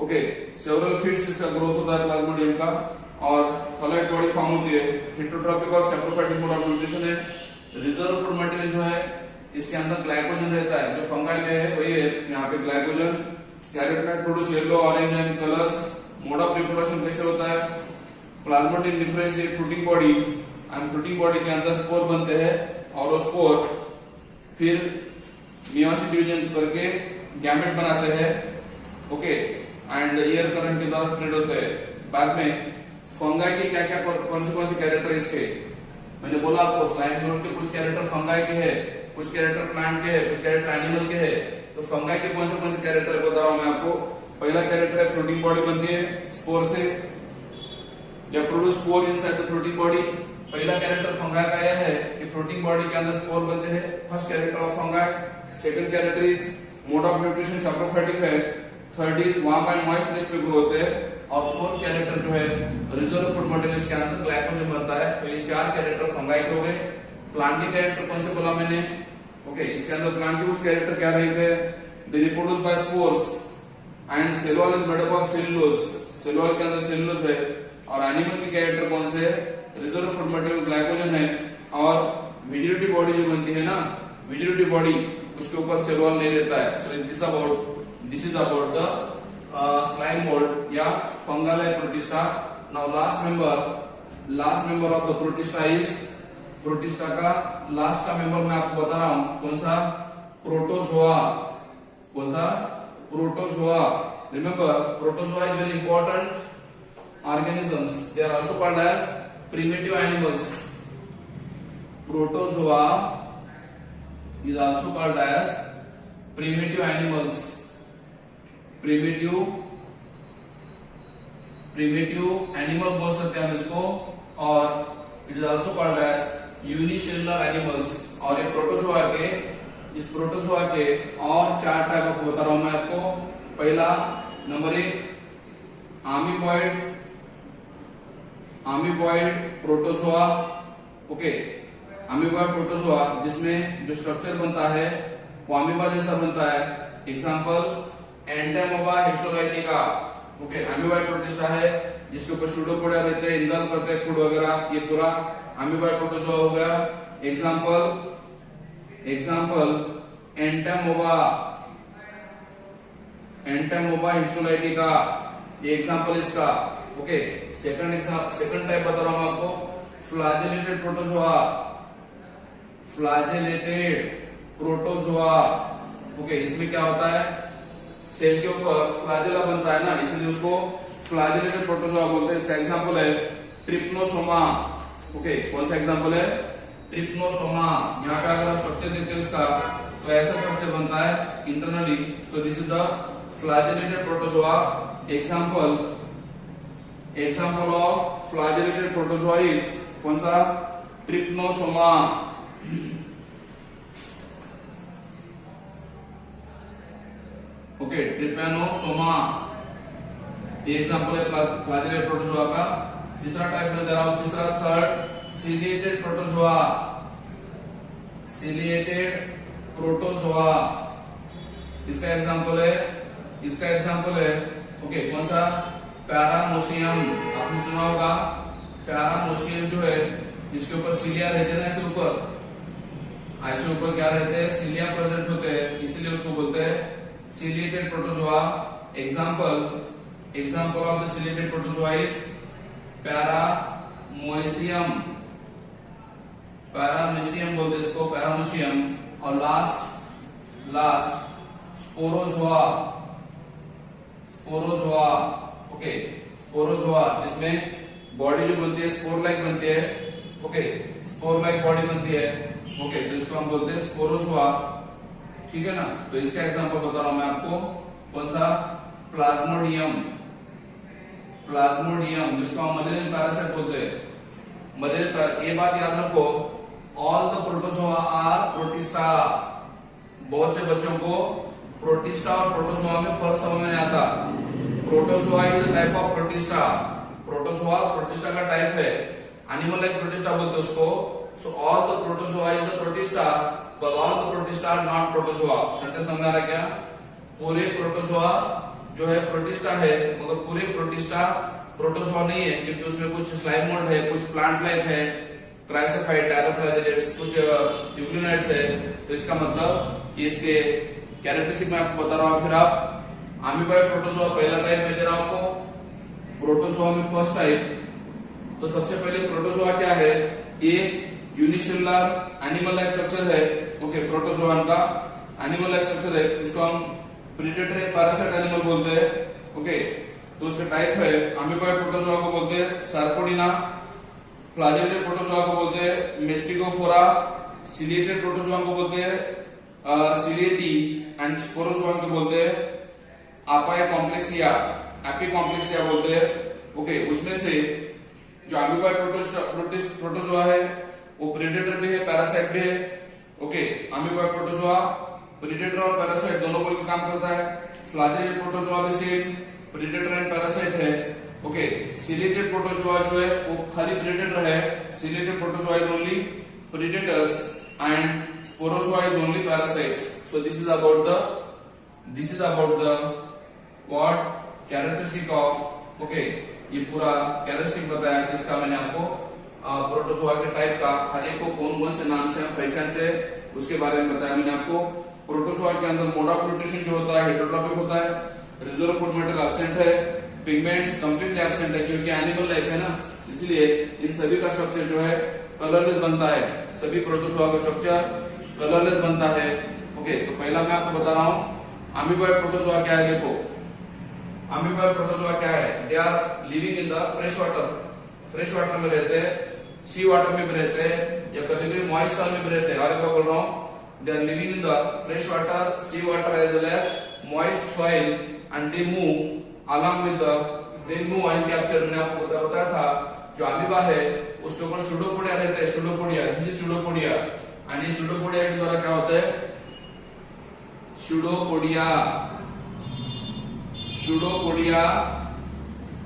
ओके, सेवरल फीट्स इसका ग्रोथ होता है प्लाज्मोडियम का, और थैलेट बॉडी फॉर्म होती है। हेटेरोट्रॉपिक और सैप्रोफाइटिक मोड ऑफ न्यूट्रिशन है। रिजर्व फूड मटेरियल जो है इसके अंदर ग्लाइकोजन रहता है, जो फंगाई में है वही है यहाँ पे glycogen. Carotenoid produce yellow orange and colours. Mode of reproduction कैसे होता है, Plasmodium differentiate fruiting body, and fruiting body के अंदर स्पोर बनते हैं, और वो स्पोर फिर मियोसिस डिवीजन करके गैमेट बनाते हैं, ओके, एंड एयर करंट के द्वारा स्प्रेड होते हैं। बाद में फंगाई के क्या क्या कौन से कैरेक्टर इसके, मैंने बोला आपको स्लाइड में उनके कुछ कैरेक्टर फंगाई के हैं, कुछ कैरेक्टर प्लांट के हैं, कुछ कैरेक्टर एनिमल के हैं। तो फंगाई के कौन से कैरेक्टर बता रहा हूं मैं आपको। पहला कैरेक्टर है फ्रूटिंग बॉडी बनती है स्पोर से, या produce spore inside the fruiting body. पहला कैरेक्टर फंगाई का यह है कि फ्रूटिंग बॉडी के अंदर स्पोर बनते हैं, first character of fungi. Second character is mode of nutrition saprophytic है। Third is warm and moist place पे ग्रो होते हैं, और फोर्थ कैरेक्टर जो है रिजर्व फूड मटेरियल के अंदर ग्लाइकोजन बनता है। तो ये चार कैरेक्टर फंगाई के हो गए। प्लांट के कैरेक्टर कौन से बोला मैंने, ओके, इसके अंदर प्लांट के कुछ कैरेक्टर क्या रहते हैं, they reproduce by spores, and cell wall is made up of cellulose, cell wall के अंदर सेलुलोज है। और एनिमल के कैरेक्टर कौन से, रिजर्व फूड मटेरियल ग्लाइकोजन है। और वेजिटेटिव बॉडी जो बनती है ना, वेजिटेटिव बॉडी, उसके ऊपर सेल वॉल नहीं रहता है। So this is about the slime mould या fungal protista. Now last member of the protista is, protista का लास्ट का मेंबर मैं आपको बता रहा हूं, कौन सा, प्रोटोजोआ। कौन सा, protozoa. Remember, protozoa is very important organisms. They are also called as primitive animals. Protozoa is also called as primitive animals. Primitive animal बोल सकते हैं हम इसको, और it is also called as unicellular animals. और ये प्रोटोजोआ के, इस प्रोटोजोआ के और चार टाइप आपको बता रहा हूं मैं आपको। पहला number 1 amoeboid protozoa, okay, amoeboid protozoa जिसमें जो स्ट्रक्चर बनता है वो अमीबा जैसा बनता है। Example Entamoeba histolytica, okay, amoeboid protista है जिसके ऊपर सूडोपोडिया रहते हैं, इंगल करते हैं फूड वगैरह, ये पूरा अमीबॉइड प्रोटोजोआ हो गया। एग्जांपल एंटेमोबा हिस्टोलाइटिका, ये एग्जांपल इसका, ओके। सेकंड टाइप बता रहा हूं आपको, फ्लैजेलेटेड प्रोटोजोआ, ओके। इसमें क्या होता है, सेल के ऊपर फ्लैजेला बनता है ना, इसलिए उसको फ्लैजेलेटेड प्रोटोजोआ बोलते हैं। इसका एग्जांपल है ट्रिप्नोसोमा, ओके। कौन सा एग्जांपल है, ट्रिप्नोसोमा। यहाँ का अगर आप स्ट्रक्चर देखते हो इसका, तो ऐसा स्ट्रक्चर बनता है internally. So this is the flagellated protozoa. Example of flagellated protozoa is कौन सा, ट्रिप्नोसोमा। ओके, ट्रिप्नोसोमा ये एग्जांपल है फ्लैजेलेटेड प्रोटोजोआ का। तीसरा टाइप में दे रहा हूं, तीसरा थर्ड सिलिएटेड प्रोटोजोआ। इसका एग्जांपल है, ओके, कौन सा, पैरामोसियम। आपने सुना होगा पैरामोसियम जो है, इसके ऊपर सीलिया रहते हैं, ऐसे ऊपर क्या रहते हैं, सीलिया प्रेजेंट होते हैं, इसलिए उसको बोलते हैं ciliated protozoa. Example of the ciliated protozoa is paramecium बोलते हैं इसको, पैरामोसियम। और लास्ट स्पोरोजोआ, ओके, स्पोरोजोआ जिसमें बॉडी जो बनती है स्पोर लाइक बनती है, ओके, स्पोर लाइक बॉडी बनती है, ओके, तो इसको हम बोलते हैं स्पोरोजोआ, ठीक है ना। तो इसका एग्जांपल बता रहा हूं मैं आपको, कौन सा, प्लाज्मोडियम, जिसको हम मलेरियन पैरासाइट बोलते हैं। ये बात याद रखो, all the protozoa are protista. बहुत से बच्चों को प्रोटिस्टा और प्रोटोजोआ में फर्क समझ में नहीं आता। Protozoa is the type of protista. Protozoa protista का टाइप है, एनिमल लाइक प्रोटिस्टा बोलते हैं उसको। So all the protozoa is the protista but all the protists are not protozoa. Sentence समझ आ रहा है क्या? पूरे प्रोटोजोआ जो है प्रोटिस्टा है, मगर पूरे प्रोटिस्टा प्रोटोजोआ नहीं है, क्योंकि उसमें कुछ स्लाइम मोल्ड है, कुछ प्लांट लाइफ है, क्राइसोफाइट, टैरोफ्लाजेलेट्स, कुछ यूग्लिनाइड्स है। तो इसका मतलब ये इसके कैरेक्टरिस्टिक मैं आपको बता रहा हूँ। फिर आप अमीबाइड प्रोटोजोआ पहला टाइप में दे रहा हूं आपको। प्रोटोजोआ में फर्स्ट टाइप, तो सबसे पहले प्रोटोजोआ क्या है? ये यूनिसेलुलर एनिमल लाइक स्ट्रक्चर है। ओके, प्रोटोजोआ का एनिमल लाइक स्ट्रक्चर है, उसको हम प्रीडेटर पैरासाइट एनिमल बोलते हैं। ओके, तो उसका टाइप है अमीबाइड प्रोटोजोआ को बोलते हैं सार्कोडिना, फ्लैजेलेटेड प्रोटोजोआ को बोलते हैं मेस्टिकोफोरा, सिलिएटेड प्रोटोजोआ को बोलते हैं सिलिएटी एंड स्पोरोजोआ को बोलते हैं आपाई कॉम्प्लेक्सिया, एपी कॉम्प्लेक्सिया बोलते हैं। ओके, उसमें से जो अमीबाइड प्रोटोजोआ है वो प्रेडेटर भी है, पैरासाइट भी है। ओके, अमीबाइड प्रोटोजोआ प्रेडेटर और पैरासाइट दोनों मिलकर काम करता है। फ्लैजेलेटेड प्रोटोजोआ भी सेम प्रेडेटर एंड पैरासाइट है। ओके, सिलिएटेड प्रोटोजोआ जो है वो खाली प्रेडेटर है। Ciliated protozoa is only predators and Sporozoa is only parasites. So this is about the what characteristic of. Okay, ये पूरा कैरेक्टरिस्टिक बताया जिसका मैंने आपको प्रोटोजोआ के टाइप का हर एक को कौन कौन से नाम से हम पहचानते हैं उसके बारे में बताया मैंने आपको। प्रोटोजोआ के अंदर मोड ऑफ न्यूट्रिशन जो होता है हेटेरोट्रॉपिक होता है, रिजर्व फूड मटेरियल एब्सेंट है, पिगमेंट्स कंप्लीटली एब्सेंट है क्योंकि एनिमल लाइफ है ना, इसलिए इन सभी का स्ट्रक्चर जो है कलरलेस बनता है। सभी प्रोटोजोआ का स्ट्रक्चर कलरलेस बनता है। ओके, तो पहला मैं आपको बता रहा हूं अमीबाइड प्रोटोजोआ क्या है। देखो, अमीबाइड प्रोटोजोआ क्या है? They are living in the fresh water, fresh water में रहते हैं, सी वाटर में भी रहते हैं, या कभी कभी मॉइस्ट सॉइल में भी रहते हैं। और क्या बोल रहा हूँ? They are living in the fresh water, sea water as well as moist soil and they move along with they move and capture. मैंने आपको बताया था जो अमीबा है उसके ऊपर सूडोपोडिया रहते हैं, pseudopodia, this is pseudopodia, and ये सूडोपोडिया के द्वारा क्या होता है? Pseudopodia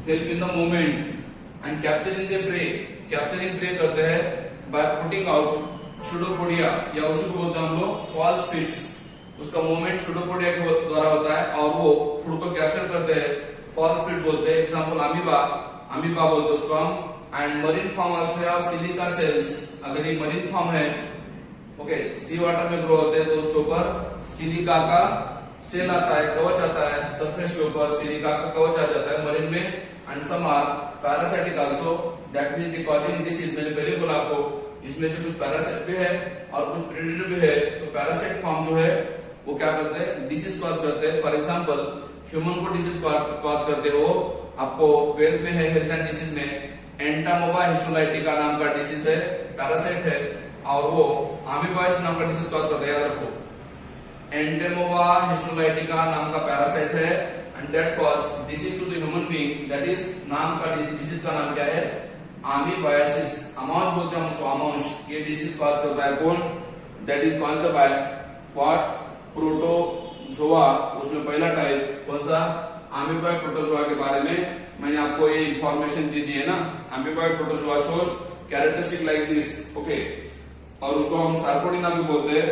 help in the movement and capturing the prey, capturing prey करते हैं बाय पुटिंग आउट सूडोपोडिया, या उसी को बोलते हैं हम लोग फॉल्स पिट्स। उसका मूवमेंट सूडोपोडिया के द्वारा होता है और वो फूड को कैप्चर करते हैं, फॉल्स पिट बोलते हैं। एग्जांपल अमीबा बोलते हैं उसको हम। And marine form also have silica cells. अगर ये मरीन फॉर्म है, ओके, सी वाटर में ग्रो होते हैं, तो उसके ऊपर सिलिका का सेल आता है, कवच आता है, सरफेस के ऊपर सिलिका का कवच आ जाता है मरीन में। And some are parasitic also, that means the causing disease. मैंने पहले बोला आपको इसमें से कुछ पैरासाइट भी है और कुछ प्रेडेटर भी है। तो पैरासाइट फॉर्म जो है वो क्या करते हैं? डिसीज कॉज करते हैं। फॉर एग्जांपल ह्यूमन को डिसीज कॉज करते हो, आपको 12 में है हेल्थ एंड डिसीज में एंटामोबा हिस्टोलाइटिका नाम का डिसीज है, पैरासाइट है, और वो अमीबाइड्स नाम का डिसीज कॉज करता है। याद रखो, एंटामोबा हिस्टोलाइटिका नाम का पैरासाइट है and that cause disease to the human being. That is नाम का डिसीज का नाम क्या है? अमीबायासिस, अमाउस बोलते हैं उसको, अमाउस। ये डिसीज कॉज करता है कौन? That is caused by what? Protozoa. उसमें पहला टाइप कौन सा? अमीबाइड प्रोटोजोआ के बारे में मैंने आपको ये इंफॉर्मेशन दे दी है ना। Amoeboid protozoa shows characteristic like this. Okay, और उसको हम सार्कोडिना भी बोलते हैं।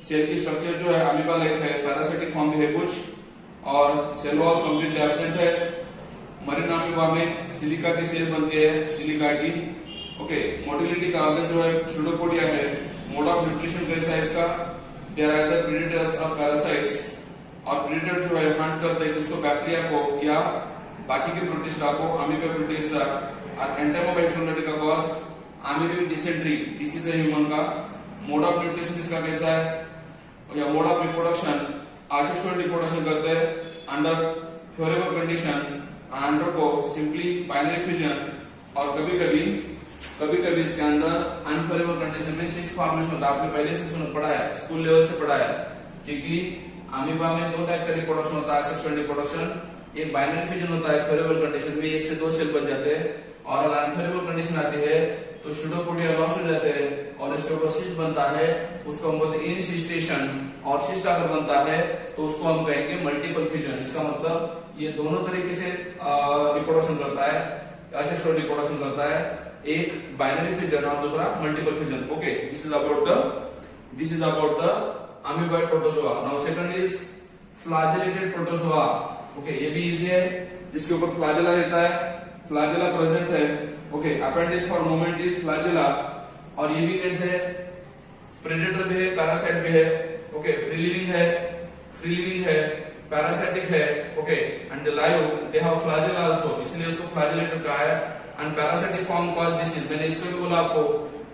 सेल की स्ट्रक्चर जो है अमीबा लाइक है, पैरासाइटिक फॉर्म भी है कुछ, और सेल वॉल कंप्लीटली एब्सेंट है। मरीन अमीबा में सिलिका की सेल बनती है, सिलिका की। ओके, मोटिलिटी का ऑर्गन जो है सूडोपोडिया है। मोड ऑफ न्यूट्रिशन कैसा है इसका? दे आर आइदर प्रेडेटर्स और पैरासाइट्स। और प्रेडेटर जो है हंट करते हैं जिसको बैक्टीरिया को या बाकी के प्रोटिस्टा को, अमीबा प्रोटिस्टा। और Entamoeba histolytica cause amoebic dysentery, disease है ह्यूमन का। मोड ऑफ न्यूट्रिशन इसका कैसा है? या mode of reproduction, asexual reproduction करते हैं अंडर फेवरेबल कंडीशन, अंडर को सिंपली बाइनरी फ्यूजन, और कभी कभी इसके अंदर अनफेवरेबल कंडीशन में सिस्ट फॉर्मेशन होता है। आपने पहले से पढ़ा है, स्कूल लेवल से पढ़ा है, क्योंकि अमीबा में दो टाइप का रिप्रोडक्शन होता है, सेक्सुअल रिप्रोडक्शन। एक बाइनरी फ्यूजन होता है फेवरेबल कंडीशन में, एक से दो सेल बन जाते हैं, और अगर अनफेवरेबल कंडीशन आती है तो सूडोपोडिया लॉस हो जाते हैं और इसके ऊपर सिस्ट बनता है, उसको हम बोलते हैं इंसिस्टेशन। और सिस्ट अगर बनता है तो उसको हम कहेंगे मल्टीपल फ्यूजन। इसका मतलब ये दोनों तरीके से रिप्रोडक्शन करता है, असेक्सुअल रिप्रोडक्शन करता है, एक बाइनरी फ्यूजन और दूसरा multiple fusion. Okay, this is about the this is about the amoeboid protozoa. Now second is flagellated protozoa. Okay, ये भी इजी है, जिसके ऊपर फ्लैजेला रहता है, फ्लैजेला प्रेजेंट है. Okay, appendix for moment is flagella. और ये भी कैसे है, प्रेडेटर भी है, पैरासाइट भी है. ओके, फ्री लिविंग है, पैरासाइटिक है. Okay, and live they have flagella also, इसलिए उसको फ्लैजेलेटेड कहा है. And parasitic form called disease. मैंने इसको भी बोला आपको,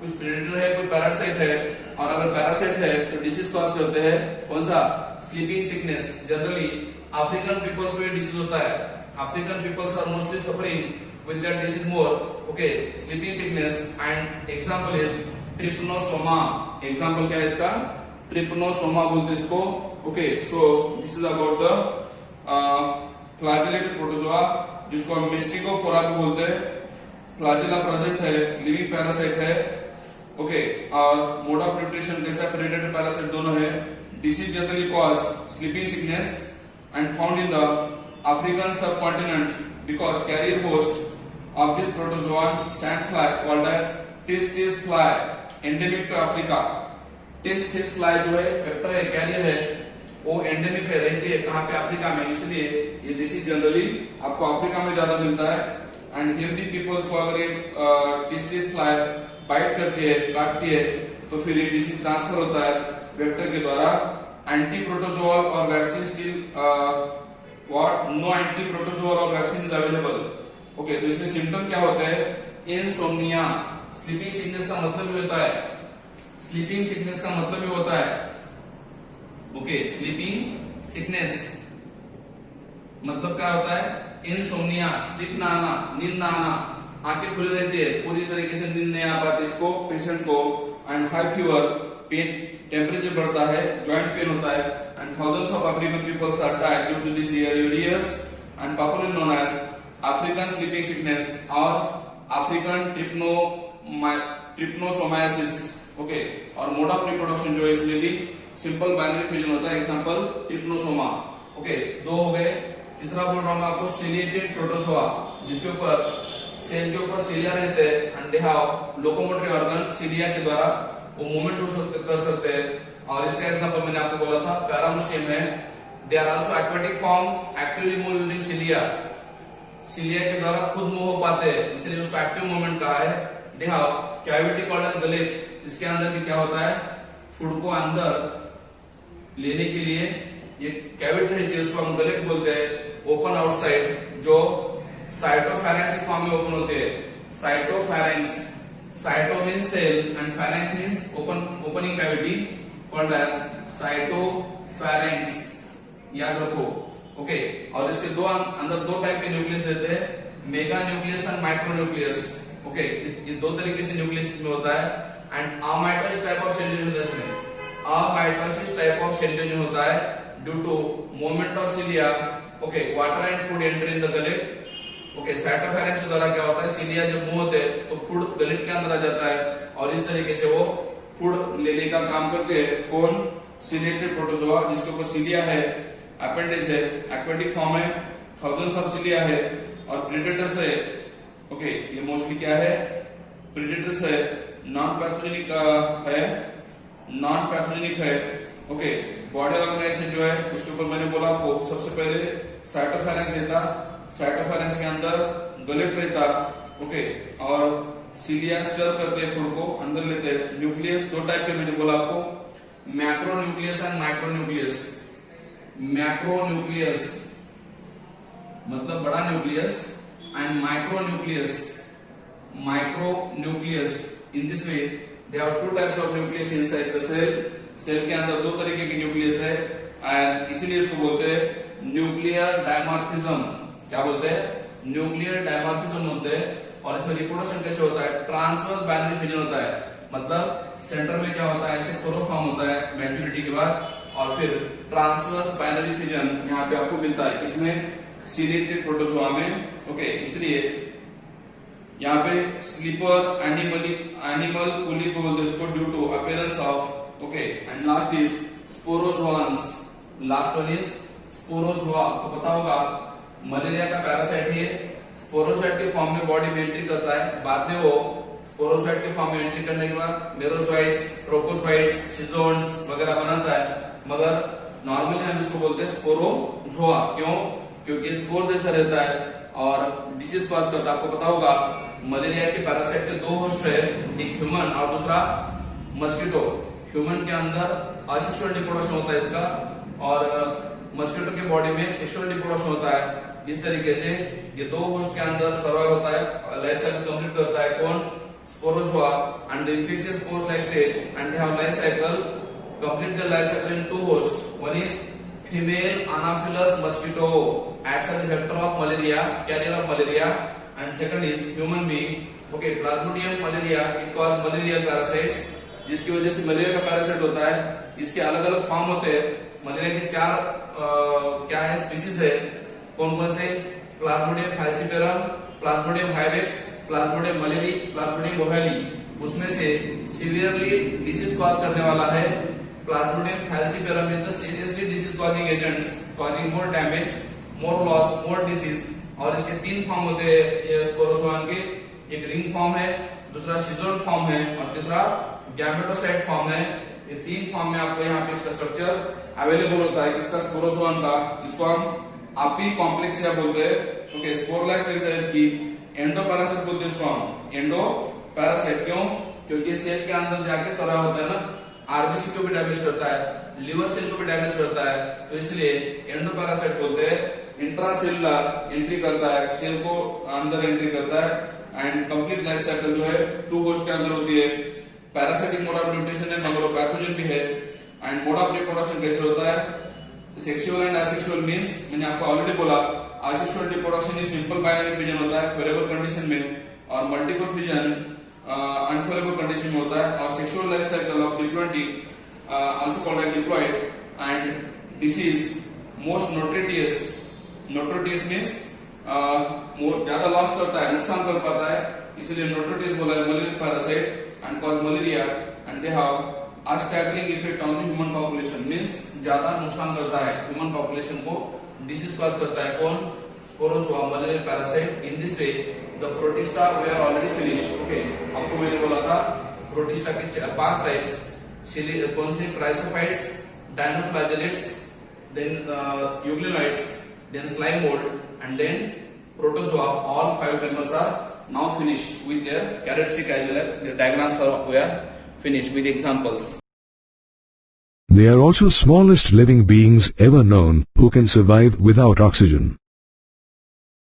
कुछ प्रेडेटर है, कुछ पैरासाइट है. और अगर पैरासाइट है तो डिसीज कॉज करते हैं कौन सा, sleeping sickness. Generally African peoples को ये डिसीज होता है. African peoples are mostly suffering with that disease more. Okay, sleeping sickness. And example is trypanosoma. Example क्या है इसका, trypanosoma बोलते हैं इसको. Okay, so this is about the flagellated protozoa, जिसको हम mysticophora भी बोलते हैं. flagella present है, living parasite है. Okay, और mode of nutrition कैसा, predator parasite दोनों है. Disease generally cause sleeping sickness and found in the African subcontinent because carrier host of this protozoan sandfly called as tis fly endemic to Africa. tis fly जो है vector है, career है, वो endemic है, रहती है कहाँ पे, अफ्रीका में. इसलिए ये डिसीज जनरली आपको अफ्रीका में ज्यादा मिलता है. एंड हियर दी पीपल्स को अगर ये टिस फ्लाई बाइट करती है, काटती है, तो फिर ये डिसीज ट्रांसफर होता है वेक्टर के द्वारा. Anti protozoal or vaccine still no anti protozoal or vaccine is available. Okay, तो इसमें सिम्टम क्या होता है, इनसोम्निया. स्लीपिंग सिकनेस का मतलब भी होता है, स्लीपिंग सिकनेस का मतलब भी होता है. ओके, स्लीपिंग सिकनेस मतलब क्या होता है, इनसोम्निया, स्लीप ना आना, नींद ना आना, आंखें खुली रहती है, पूरी तरीके से नींद नहीं आ पाती इसको, पेशेंट को. And high fever, pain, temperature बढ़ता है, जॉइंट पेन होता है. And thousands of African peoples are died due to this areas and popularly known as African sleeping sickness or African trypanosomiasis. Okay, और मोड ऑफ रिप्रोडक्शन जो है इसमें भी simple binary fusion होता है. Example trypanosoma. ओके, दो हो गए. तीसरा बोल रहा हूं मैं आपको, सिलिएटेड प्रोटोजोआ, जिसके ऊपर सेल के ऊपर सिलिया रहते हैं. And they have locomotory organ, cilia के द्वारा वो मूवमेंट कर सकते हैं. और इसका एग्जांपल मैंने आपको बोला था, पैरामोसियम है. They are also aquatic form, actively move using cilia. Cilia के द्वारा खुद मूव हो पाते हैं, इसलिए उसको एक्टिव मूवमेंट कहा है. They have cavity called as gullet. इसके अंदर भी क्या होता है, फूड को अंदर लेने के लिए ये कैविटी रहती है, उसको हम गलेट बोलते हैं. ओपन आउटसाइड, जो साइटोफैरेंक्स फॉर्म में ओपन होते हैं. Cytopharynx, cyto means cell and pharynx means opening cavity, called as cytopharynx. याद रखो. ओके, और इसके अंदर दो टाइप के न्यूक्लियस रहते हैं, mega nucleus and micro nucleus. Okay, ये दो तरीके से न्यूक्लियस में होता है. And amitosis type of cell division होता है इसमें. Amitosis type of cell division होता है due to movement of cilia. Okay, water and food enter in the gullet. Okay, cytopharynx के द्वारा क्या होता है, सिलिया जब मूव होते हैं तो फूड गलेट के अंदर आ जाता है, और इस तरीके से वो फूड लेने का काम करते हैं. कौन, सिलिएटेड प्रोटोजोआ, जिसके ऊपर सिलिया है, अपेंडिक्स है, एक्वेटिक फॉर्म है, थाउजेंड्स ऑफ सिलिया है, और प्रेडेटर्स है. ओके, ये मोस्टली क्या है, प्रेडेटर्स है. नॉन पैथोजेनिक है, नॉन पैथोजेनिक है. ओके, बॉडी ऑर्गेनाइजेशन जो है उसके ऊपर मैंने बोला आपको, सबसे पहले साइटोफैरेंक्स रहता, साइटोफैरेंक्स के अंदर गलेट रहता. ओके, और सिलिया स्टर करते हैं, फूड को अंदर लेते हैं. न्यूक्लियस दो टाइप के मैंने बोला आपको, macro nucleus and micro nucleus. Macro nucleus मतलब बड़ा nucleus, and micro nucleus. In this way they have two types of nucleus inside the cell. Cell के अंदर दो तरीके की न्यूक्लियस है, एंड इसीलिए इसको बोलते हैं न्यूक्लियर डायमॉर्फिज्म. क्या बोलते हैं, न्यूक्लियर डायमॉर्फिज्म होते हैं. और इसमें रिप्रोडक्शन कैसे होता है, ट्रांसवर्स बाइनरी फ्यूजन होता है. मतलब सेंटर में क्या होता है, ऐसे क्लोरोफॉर्म होता है मैच्योरिटी के बाद, और फिर ट्रांसवर्स बाइनरी फ्यूजन यहाँ पे आपको मिलता है. इसमें सिलिएटेड प्रोटोजोआ में. ओके, इसलिए यहाँ पे स्लीपर एनिमल पोलिप बोलते हैं इसको, due to appearance of. Okay, and last is sporozoans. Last one is sporozoa. आपको पता होगा मलेरिया का पैरासाइट है, स्पोरोसाइट के फॉर्म में बॉडी में एंट्री करता है, बाद में वो स्पोरोजोइट के फॉर्म में एंट्री करने के बाद मेरोजोइट्स, ट्रोकोजोइट्स, शिजोन्स वगैरह बनाता है, मगर नॉर्मली हम इसको बोलते हैं स्पोरोजोआ। क्यों? क्योंकि स्पोर जैसा रहता है और डिसीज कॉज करता है। आपको पता होगा मलेरिया के पैरासाइट के दो होस्ट है, एक ह्यूमन और दूसरा मस्किटो। ह्यूमन के अंदर असेक्सुअल रिप्रोडक्शन होता है इसका, और मस्किटो के बॉडी में सेक्सुअल रिप्रोडक्शन होता है। इस तरीके से ये दो होस्ट के अंदर सर्वाइव होता है, लाइफ साइकिल कंप्लीट करता है। कौन? Sporozoa. And the infectious post life stage and they have life cycle complete the life cycle in two host. One is female anopheles mosquito acts as a vector of malaria, carrier of malaria, and second is human being. Okay, Plasmodium malaria it cause malarial parasites, जिसकी वजह से malaria का parasite होता है। इसके अलग अलग form होते हैं। मलेरिया के चार क्या है स्पीसीज है, कौन कौन से? Plasmodium falciparum, Plasmodium vivax, Plasmodium malariae, Plasmodium ovale. उसमें से सीवियरली डिसीज कॉज करने वाला है Plasmodium falciparum is the seriously disease causing agents causing more damage, more loss, more disease। और इसके तीन फॉर्म होते हैं स्पोरोजोआ के, एक रिंग फॉर्म है, दूसरा शिजोन फॉर्म है और तीसरा गैमेटोसाइट फॉर्म है। ये तीन फॉर्म में आपको यहाँ पे इसका स्ट्रक्चर अवेलेबल होता है किसका? स्पोरोजोआ का। इसको हम आपी कॉम्प्लेक्स बोलते हैं। ओके, स्पोरलाइट स्ट्रक्चर है इसकी। एंडोपैरासाइट बोलते हैं इसको हम, एंडोपैरासाइट। क्यों? क्योंकि सेल के अंदर जाके सरा होता है ना, आरबीसी को भी डैमेज करता है, लिवर सेल को भी डैमेज करता है, तो इसलिए एंडोपैरासाइट बोलते हैं। इंट्रासेलुलर एंट्री करता है, सेल को अंदर एंट्री करता है एंड कंप्लीट लाइफ साइकिल जो है टू होस्ट के अंदर होती है। पैरासाइटिक मोड ऑफ न्यूट्रिशन है, मगर पैथोजन भी है। एंड मोड ऑफ रिप्रोडक्शन कैसे होता है? सेक्सुअल एंड असेक्सुअल मींस मैंने आपको ऑलरेडी बोला, asexual reproduction is simple binary fusion होता है फेवरेबल कंडीशन में, और मल्टीपल फ्यूजन अनफेवरेबल कंडीशन में होता है। और sexual life cycle of diploid also called as diploid and disease most notorious means ज्यादा लॉस करता है, नुकसान कर पाता है, इसलिए नोटोरियस बोला है। Malaria parasite and cause malaria and they have a staggering effect on the human population means ज्यादा नुकसान करता है ह्यूमन पॉपुलेशन को, डिसीज कॉज करता है। कौन? Sporozoa malaria parasite. In this way the protista we are already finished। okay, आपको मैंने बोला था प्रोटिस्टा के 5 टाइप्स, कौन से? Chrysophytes, dinoflagellates, then euglenoids, then slime mould and then protozoa. all 5 members are now finished with their characteristic as well as their diagrams are we are finished with examples। They are also smallest living beings ever known who can survive without oxygen.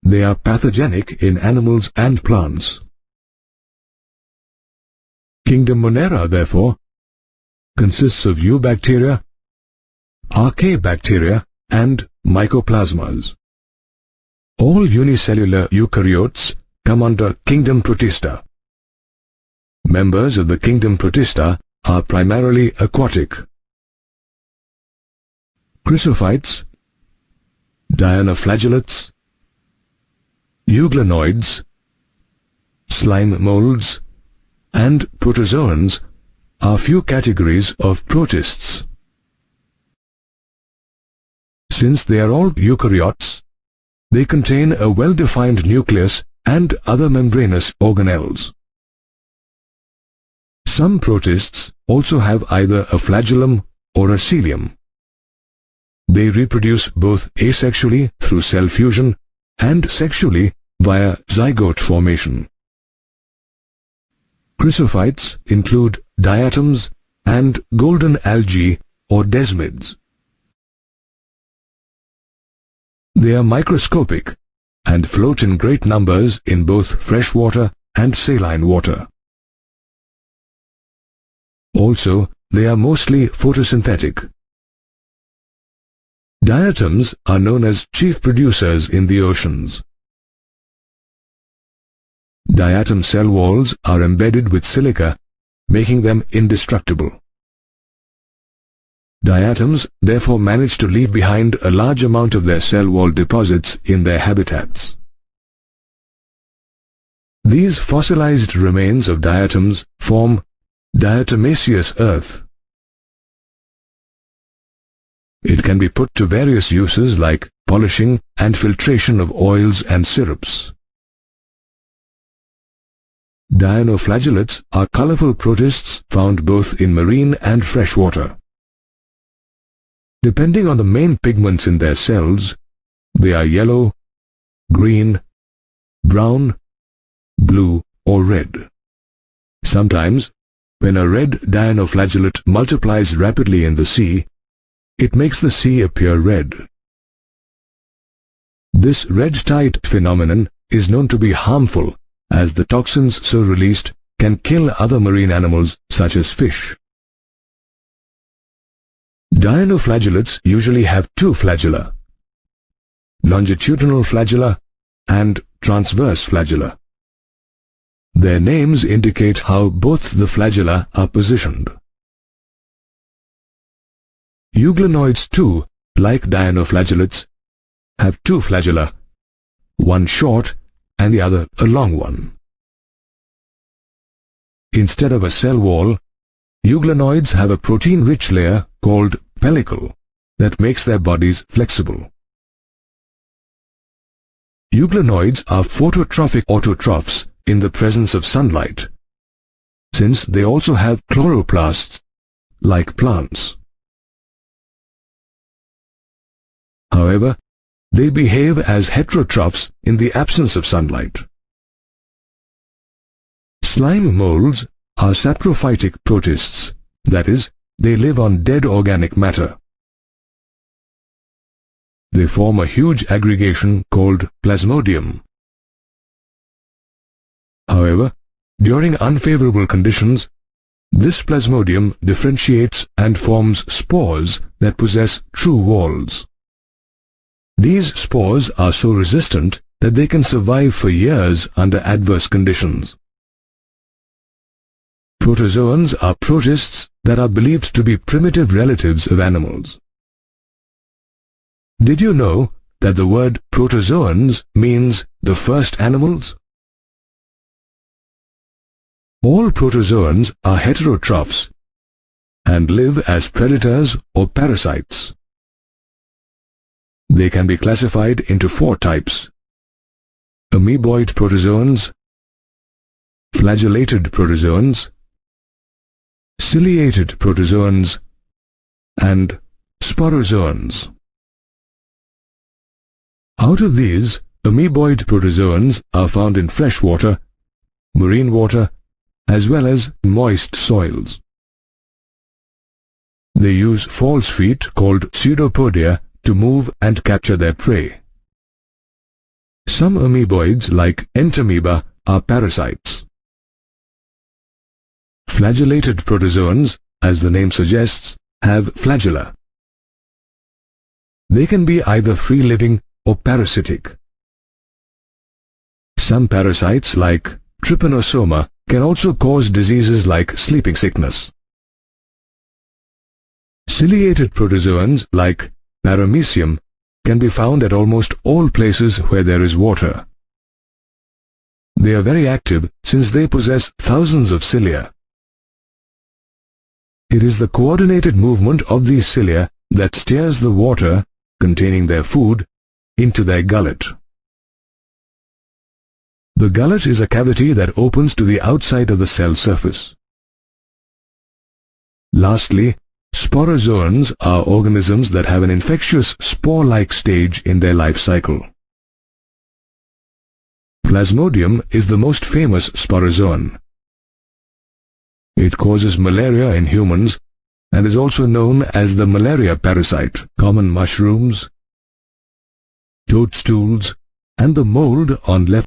They are pathogenic in animals and plants. Kingdom Monera, therefore, consists of eubacteria, archaebacteria, and mycoplasmas. All unicellular eukaryotes come under Kingdom Protista. Members of the Kingdom Protista are primarily aquatic. Chrysophytes, dinoflagellates, euglenoids, slime molds, and protozoans are few categories of protists. Since they are all eukaryotes, they contain a well-defined nucleus and other membranous organelles. Some protists also have either a flagellum or a cilium. They reproduce both asexually through cell fusion and sexually via zygote formation. Chrysophytes include diatoms and golden algae or desmids. They are microscopic and float in great numbers in both fresh water and saline water. Also, they are mostly photosynthetic. Diatoms are known as chief producers in the oceans. Diatom cell walls are embedded with silica, making them indestructible. Diatoms therefore manage to leave behind a large amount of their cell wall deposits in their habitats. These fossilized remains of diatoms form diatomaceous earth. It can be put to various uses like polishing and filtration of oils and syrups. Dinoflagellates are colorful protists found both in marine and freshwater. Depending on the main pigments in their cells, they are yellow, green, brown, blue, or red. Sometimes, when a red dinoflagellate multiplies rapidly in the sea, it makes the sea appear red. This red tide phenomenon is known to be harmful, as the toxins so released can kill other marine animals such as fish. Dinoflagellates usually have two flagella: longitudinal flagella and transverse flagella. Their names indicate how both the flagella are positioned. Euglenoids too, like dinoflagellates, have two flagella, one short and the other a long one. Instead of a cell wall, euglenoids have a protein-rich layer called pellicle that makes their bodies flexible. Euglenoids are phototrophic autotrophs in the presence of sunlight, since they also have chloroplasts, like plants. However, they behave as heterotrophs in the absence of sunlight. Slime molds are saprophytic protists, that is, they live on dead organic matter. They form a huge aggregation called plasmodium. However, during unfavorable conditions, this plasmodium differentiates and forms spores that possess true walls. These spores are so resistant that they can survive for years under adverse conditions. Protozoans are protists that are believed to be primitive relatives of animals. Did you know that the word protozoans means the first animals? All protozoans are heterotrophs and live as predators or parasites. They can be classified into four types: amoeboid protozoans, flagellated protozoans, ciliated protozoans, and sporozoans. Out of these, amoeboid protozoans are found in freshwater, marine water, as well as moist soils. They use false feet called pseudopodia to move and capture their prey. Some amoeboids, like entamoeba, are parasites. Flagellated protozoans, as the name suggests, have flagella. They can be either free-living or parasitic. Some parasites, like trypanosoma, can also cause diseases like sleeping sickness. Ciliated protozoans, like Paramecium, can be found at almost all places where there is water. They are very active since they possess thousands of cilia. It is the coordinated movement of these cilia that steers the water, containing their food, into their gullet. The gullet is a cavity that opens to the outside of the cell surface. Lastly, sporozoans are organisms that have an infectious spore-like stage in their life cycle. Plasmodium is the most famous sporozoan. It causes malaria in humans and is also known as the malaria parasite. Common mushrooms, toadstools, and the mold on left